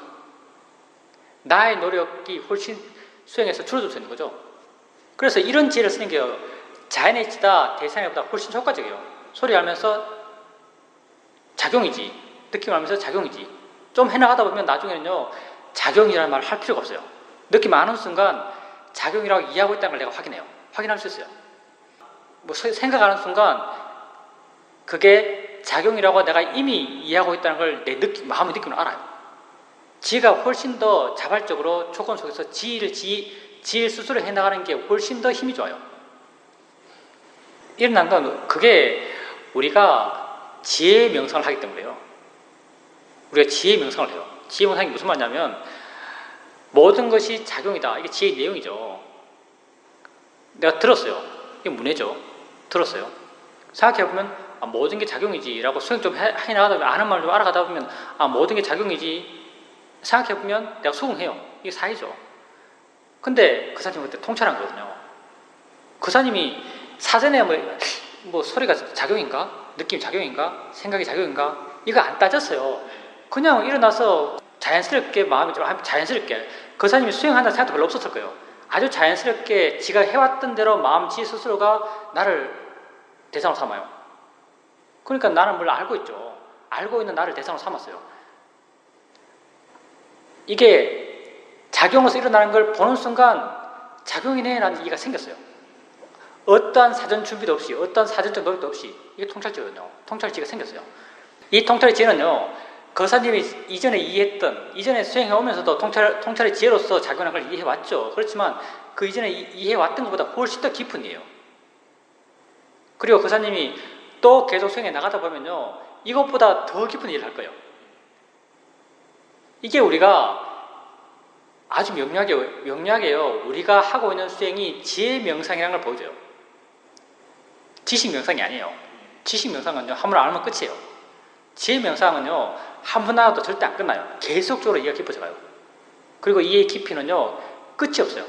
나의 노력이 훨씬 수행해서 줄어들 수 있는 거죠. 그래서 이런 지혜를 쓰는 게 자연의 지다 대상보다 훨씬 효과적이에요. 소리 알면서 작용이지, 느낌 알면서 작용이지. 좀 해나가다 보면 나중에는요, 작용이라는 말을 할 필요가 없어요. 느낌 아는 순간 작용이라고 이해하고 있다는 걸 내가 확인해요. 확인할 수 있어요. 뭐 생각하는 순간 그게 작용이라고 내가 이미 이해하고 있다는 걸 내 마음의 느낌으로 알아요. 지혜가 훨씬 더 자발적으로 조건 속에서 지혜 스스로 해나가는 게 훨씬 더 힘이 좋아요. 일어난 건 그게 우리가 지혜 명상을 하기 때문에요. 우리가 지혜 명상을 해요. 지혜 명상이 무슨 말이냐면 모든 것이 작용이다. 이게 지혜의 내용이죠. 내가 들었어요. 이게 문해죠. 들었어요. 생각해보면 모든 게 작용이지 라고 수행 좀 해나가다 보면, 아는 말 좀 알아가다 보면 모든 게 작용이지 생각해보면 내가 수긍해요. 이게 사이죠. 근데 그 사람이 그때 통찰한 거거든요. 그 사람이 사전에 뭐 소리가 작용인가? 느낌이 작용인가? 생각이 작용인가? 이거 안 따졌어요. 그냥 일어나서 자연스럽게 마음이 좀 자연스럽게, 그 사람이 수행한다는 생각도 별로 없었을 거예요. 아주 자연스럽게 지가 해왔던 대로 마음 지 스스로가 나를 대상으로 삼아요. 그러니까 나는 뭘 알고 있죠. 알고 있는 나를 대상으로 삼았어요. 이게 작용에서 일어나는 걸 보는 순간 작용이네 라는 이해가 생겼어요. 어떠한 사전 준비도 없이, 어떠한 사전적 노력도 없이, 이게 통찰지거든요. 통찰지가 생겼어요. 이 통찰의 지혜는요, 거사님이 이전에 수행해오면서도 통찰의 지혜로서 작용한 걸 이해해왔죠. 그렇지만 그 이전에 이해해왔던 것보다 훨씬 더 깊은 이해예요. 그리고 거사님이 또 계속 수행해 나가다 보면요, 이것보다 더 깊은 이해를 할 거예요. 이게 우리가 아주 명료하게요, 우리가 하고 있는 수행이 지혜 명상이라는 걸 보여줘요. 지식 명상이 아니에요. 지식 명상은요, 한 번 알면 끝이에요. 지혜 명상은요, 한 번 알아도 절대 안 끝나요. 계속적으로 이해가 깊어져 가요. 그리고 이해의 깊이는요, 끝이 없어요.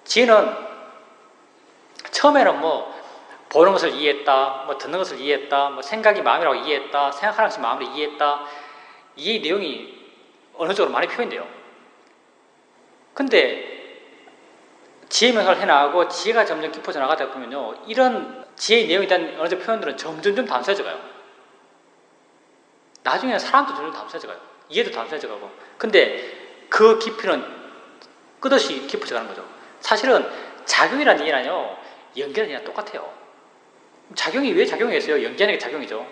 지혜는 처음에는 뭐 보는 것을 이해했다, 뭐 듣는 것을 이해했다, 뭐 생각이 마음이라고 이해했다, 생각하는 것이 마음으로 이해했다, 이 내용이 어느 쪽으로 많이 표현돼요. 근데 지혜 명상을 해나가고 지혜가 점점 깊어져 나가다 보면요, 이런 지혜의 내용에 대한 어느 정도 표현들은 점점 단순해져 가요. 나중에는 사람도 점점 단순해져 가요. 이해도 단순해져 가고. 근데 그 깊이는 끝없이 깊어져 가는 거죠. 사실은 작용이라는 이해는요, 연기는 그냥 똑같아요. 작용이 왜 작용이겠어요? 연기하는 게 작용이죠.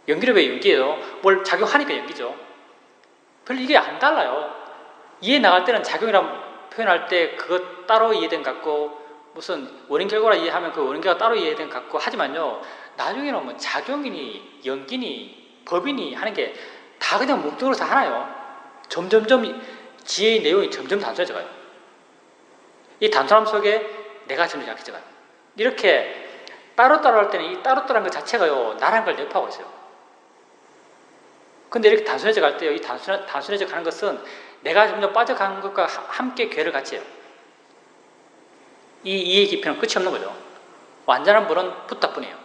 연기를 왜 연기해요? 뭘 작용하니까 연기죠. 별로 이게 안 달라요. 이해 나갈 때는 작용이라고 표현할 때 그거 따로 이해된 것 같고, 무슨 원인 결과라 이해하면 그 원인 결과 따로 이해된 것 같고, 하지만요, 나중에는 뭐 작용이니 연기니 법이니 하는 게 다 그냥 목적으로 다 하나요. 점점점 지혜의 내용이 점점 단순해져 가요. 이 단순함 속에 내가 점점 약해져 가요. 이렇게 따로따로 할 때는 이 따로따로한 것 자체가요, 나라는 걸 내포하고 있어요. 근데 이렇게 단순해져 갈 때요, 이 단순해져 가는 것은 내가 점점 빠져가는 것과 함께 괴를 같이 해요. 이 이해 깊이는 끝이 없는 거죠. 완전한 물은 부탁뿐이에요.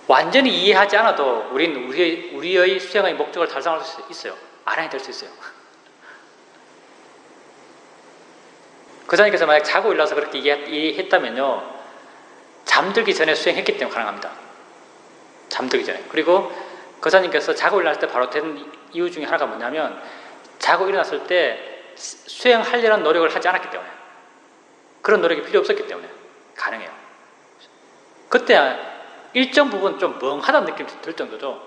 완전히 이해하지 않아도 우리는 우리의 수행의 목적을 달성할 수 있어요. 아랑이 될 수 있어요. 그자님께서 만약 자고 일어나서 그렇게 이해했다면요, 잠들기 전에 수행했기 때문에 가능합니다. 잠들기 전에. 그리고 거사님께서 자고 일어났을 때 바로 된 이유 중에 하나가 뭐냐면, 자고 일어났을 때 수행하려는 노력을 하지 않았기 때문에, 그런 노력이 필요 없었기 때문에 가능해요. 그때 일정 부분 좀 멍하다는 느낌이 들 정도죠.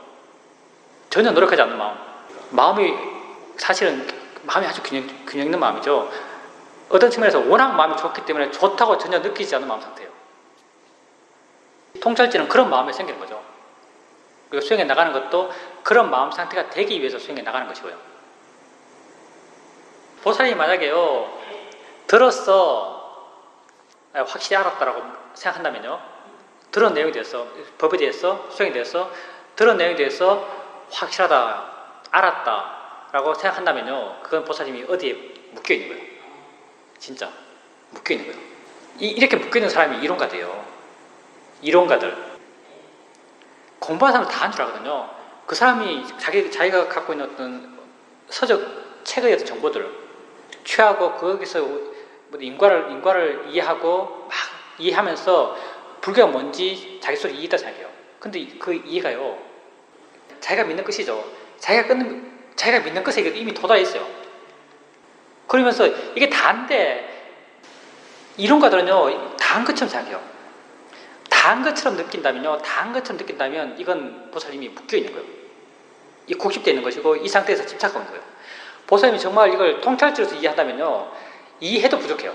전혀 노력하지 않는 마음이 사실은 마음이 아주 균형 있는 마음이죠. 어떤 측면에서 워낙 마음이 좋기 때문에 좋다고 전혀 느끼지 않는 마음 상태예요. 통찰지는 그런 마음이 생기는 거죠. 그리고 수행에 나가는 것도 그런 마음 상태가 되기 위해서 수행에 나가는 것이고요. 보살이 만약에요, 들었어 확실히 알았다라고 생각한다면요, 들은 내용에 대해서, 법에 대해서, 수행에 대해서, 들은 내용에 대해서 확실하다, 알았다라고 생각한다면요, 그건 보살님이 어디에 묶여있는 거예요. 진짜 묶여있는 거예요. 이렇게 묶여있는 사람이 이론가들이에요. 이론가들. 공부하는 사람 다 한 줄 알거든요. 그 사람이 자기가 갖고 있는 어떤 서적 책의 어떤 정보들을 취하고 거기서 인과를 이해하고 막 이해하면서 불교가 뭔지 자기 소리 이해했다 생각해요. 근데 그 이해가요, 자기가 믿는 것이죠. 자기가 믿는 것에 이미 도달해 있어요. 그러면서 이게 다인데, 이론가들은요, 다한 것처럼 생각해요. 다한 것처럼 느낀다면 이건 보살님이 묶여있는 거예요. 이 국십되어 있는 것이고, 이 상태에서 집착하고 있는 거예요. 보살님이 정말 이걸 통찰적으로 이해한다면요, 이해해도 부족해요.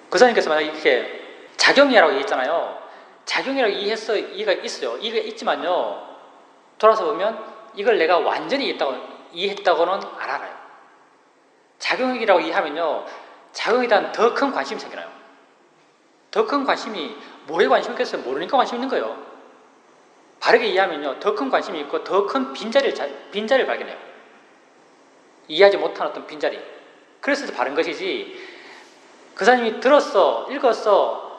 거사님께서 만약 이렇게 작용이라고 얘기했잖아요. 작용이라고 이해가 있어요. 이해가 있지만요, 돌아서 보면 이걸 내가 완전히 이해했다고는 안 알아요. 작용이라고 이해하면요, 작용에 대한 더 큰 관심이 생겨나요. 더 큰 관심이 뭐에 관심이 있겠어요? 모르니까 관심 있는 거예요. 바르게 이해하면요, 더 큰 관심이 있고 더 큰 빈자리를 발견해요. 이해하지 못한 어떤 빈자리. 그래서 바른 것이지, 그 사람이 들었어, 읽었어,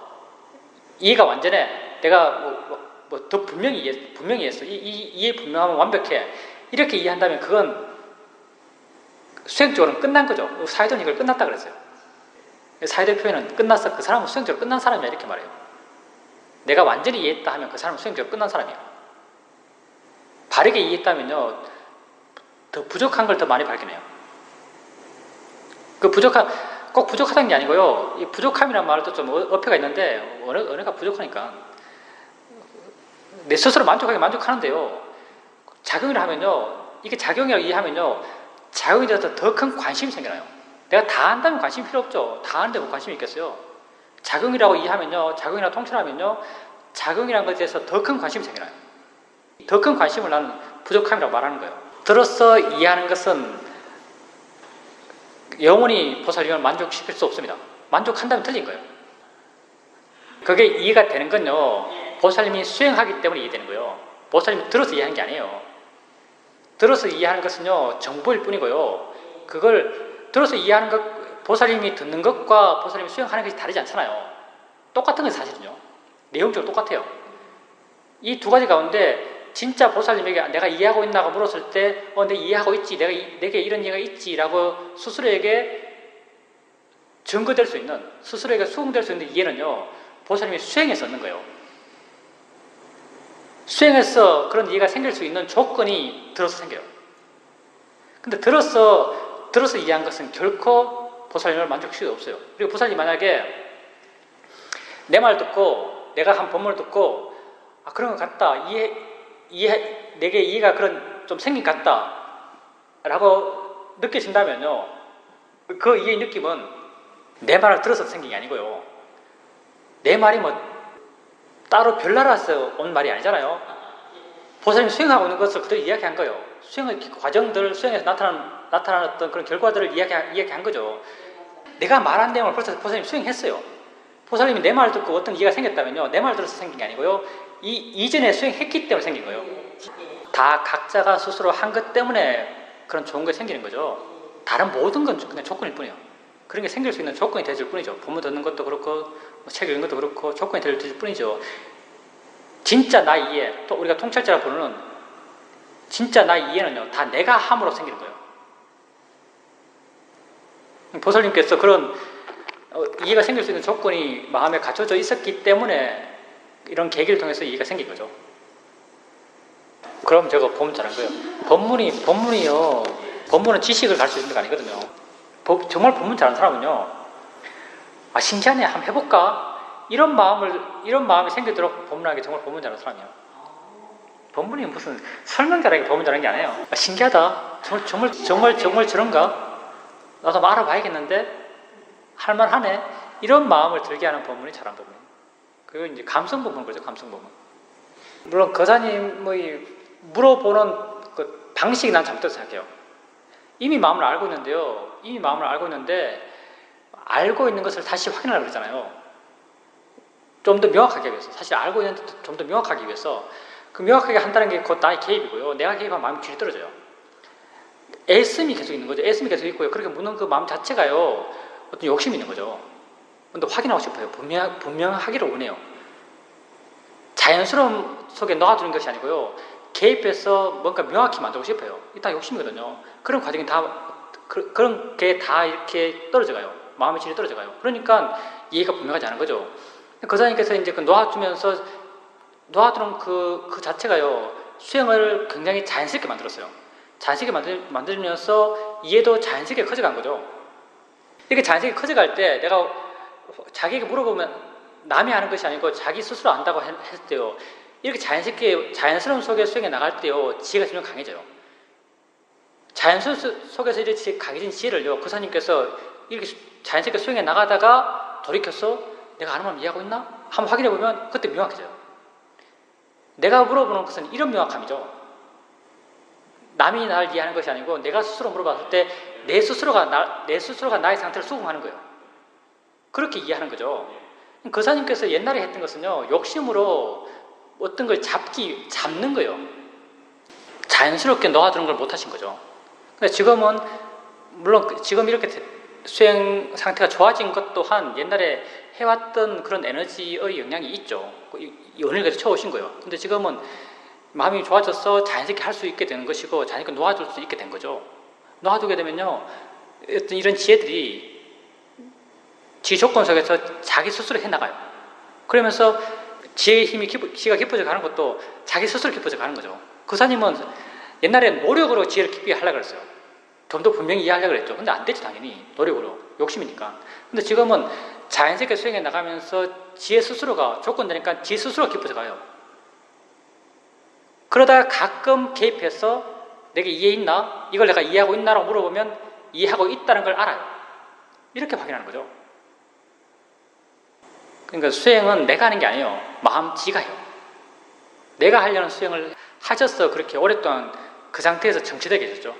이해가 완전해, 내가 더 분명히 이해했어, 이해 분명하면 완벽해, 이렇게 이해한다면 그건 수행적으로는 끝난 거죠. 사회도는 이걸 끝났다 그랬어요. 사회도 표현은 끝났어, 그 사람은 수행적으로 끝난 사람이야, 이렇게 말해요. 내가 완전히 이해했다 하면 그 사람은 수행적으로 끝난 사람이야. 바르게 이해했다면요, 더 부족한 걸 더 많이 발견해요. 꼭 부족하다는 게 아니고요, 이 부족함이라는 말도 좀 어폐가 있는데, 언어가 부족하니까 내 스스로 만족하는데요, 작용을 하면요, 이게 작용이라고 이해하면요, 작용에 대해서 더 큰 관심이 생겨나요. 내가 다 안다면 관심이 필요 없죠. 다 아는데 뭐 관심이 있겠어요. 작용이라고 이해하면요, 작용이라고 통찰하면요, 작용이라는 것에 대해서 더 큰 관심이 생겨나요. 더 큰 관심을 나는 부족함이라고 말하는 거예요. 들어서 이해하는 것은 영원히 보살님을 만족시킬 수 없습니다. 만족한다면 틀린 거예요. 그게 이해가 되는 건요, 보살님이 수행하기 때문에 이해되는 거예요. 보살님이 들어서 이해하는 게 아니에요. 들어서 이해하는 것은요, 정보일 뿐이고요, 그걸 들어서 이해하는 것, 보살님이 듣는 것과 보살님이 수행하는 것이 다르지 않잖아요. 똑같은 건 사실은요, 내용적으로 똑같아요. 이 두 가지 가운데 진짜 보살님에게 내가 이해하고 있나고 물었을 때, 내가 이해하고 있지, 내게 이런 이해가 있지라고 스스로에게 증거될 수 있는, 스스로에게 수긍될 수 있는 이해는요, 보살님이 수행해서 얻는 거예요. 수행해서 그런 이해가 생길 수 있는 조건이 들어서 생겨요. 근데 들어서 이해한 것은 결코 보살님을 만족시킬 수 없어요. 그리고 보살님이 만약에 내 말 듣고, 내가 한 법문을 듣고, 그런 것 같다, 내게 이해가 좀 생긴 것 같다 라고 느껴진다면요, 그 이해의 느낌은 내 말을 들어서 생긴 게 아니고요, 내 말이 따로 별나라에서 온 말이 아니잖아요. 보살님이 수행하고 있는 것을 그대로 이야기한 거예요. 수행의 과정들, 수행에서 나타났던 그런 결과들을 이야기한 거죠. 내가 말한 내용을 벌써 보살님이 수행했어요. 보살님이 내 말을 듣고 어떤 이해가 생겼다면요, 내 말을 들어서 생긴 게 아니고요, 이전에 수행했기 때문에 생긴 거예요. 다 각자가 스스로 한 것 때문에 그런 좋은 게 생기는 거죠. 다른 모든 건 그냥 조건일 뿐이에요. 그런 게 생길 수 있는 조건이 되어줄 뿐이죠. 본문 듣는 것도 그렇고 뭐 책 읽는 것도 그렇고 조건이 되어줄 뿐이죠. 진짜 나 이해, 또 우리가 통찰자라 부르는 진짜 나 이해는요, 다 내가 함으로 생기는 거예요. 보살님께서 그런 이해가 생길 수 있는 조건이 마음에 갖춰져 있었기 때문에 이런 계기를 통해서 이해가 생긴 거죠. 그럼 제가 보면 잘한 거예요. 법문은 지식을 가르쳐 주는 게 아니거든요. 정말 법문 잘하는 사람은요, 아, 신기하네, 한번 해볼까? 이런 마음이 생기도록 법문하는 게 정말 법문 잘하는 사람이에요. 법문이 무슨 설명 잘하는 게 법문 잘하는 게 아니에요. 아, 신기하다. 정말 저런가? 나도 한번 알아봐야겠는데? 할만하네? 이런 마음을 들게 하는 법문이 잘한 법문이에요. 그리고 이제 감성 법문 그러죠, 감성 법문. 물론 거사님의 물어보는 그 방식이 난 잘못됐다고 생각해요. 이미 마음을 알고 있는데요. 알고 있는 것을 다시 확인하려고 그러잖아요. 좀 더 명확하게 하기 위해서. 사실 알고 있는데 좀 더 명확하기 위해서. 그 명확하게 한다는 게 곧 나의 개입이고요. 내가 개입하면 마음이 질이 떨어져요. 애씀이 계속 있는 거죠. 애씀이 계속 있고요. 그렇게 묻는 그 마음 자체가요, 어떤 욕심이 있는 거죠. 근데 확인하고 싶어요. 분명하기를 원해요. 자연스러움 속에 놓아두는 것이 아니고요. 개입해서 뭔가 명확히 만들고 싶어요. 이게 다 욕심이거든요. 그런 과정이 그런 게 다 이렇게 떨어져가요. 마음의 질이 떨어져가요. 그러니까 이해가 분명하지 않은 거죠. 거사님께서 이제 그 놓아두는 그 자체가요, 수행을 굉장히 자연스럽게 만들었어요. 자연스럽게 만들면서 이해도 자연스럽게 커져간 거죠. 이렇게 자연스럽게 커져갈 때 내가 자기에게 물어보면 남이 하는 것이 아니고 자기 스스로 안다고 했을 때요, 이렇게 자연스러운 속에 수행해 나갈 때요, 지혜가 점점 강해져요. 자연스러운 속에서 이렇게 강해진 지혜를요, 거사님께서 이렇게 자연스럽게 수행해 나가다가 돌이켜서 내가 아는 마음 이해하고 있나? 한번 확인해 보면 그때 명확해져요. 내가 물어보는 것은 이런 명확함이죠. 남이 나를 이해하는 것이 아니고 내가 스스로 물어봤을 때 내 스스로가 나의 상태를 수긍하는 거예요. 그렇게 이해하는 거죠. 거사님께서 옛날에 했던 것은요, 욕심으로 어떤 걸 잡는 거예요. 자연스럽게 놓아두는 걸 못 하신 거죠. 근데 지금은, 물론 지금 이렇게 수행 상태가 좋아진 것 또한 옛날에 해왔던 그런 에너지의 영향이 있죠. 연을 계속 쳐오신 거예요. 근데 지금은 마음이 좋아져서 자연스럽게 할 수 있게 되는 것이고, 자연스럽게 놓아줄 수 있게 된 거죠. 놓아두게 되면요, 어떤 이런 지혜들이 지 조건 속에서 자기 스스로 해나가요. 그러면서 지혜의 힘이 지가 깊어져 가는 것도 자기 스스로 깊어져 가는 거죠. 거사님은 옛날에 노력으로 지혜를 깊게 하려고 그랬어요. 좀 더 분명히 이해하려고 그랬죠. 근데 안 되죠, 당연히. 노력으로. 욕심이니까. 근데 지금은 자연스럽게 수행해 나가면서 지혜 스스로가 조건 되니까 지 스스로가 깊어져 가요. 그러다가 가끔 개입해서 내가 이해 있나? 이걸 내가 이해하고 있나라고 물어보면 이해하고 있다는 걸 알아요. 이렇게 확인하는 거죠. 그러니까 수행은 내가 하는 게 아니에요. 마음 지가 해요. 내가 하려는 수행을 하셔서 그렇게 오랫동안 그 상태에서 정체되게 계셨죠.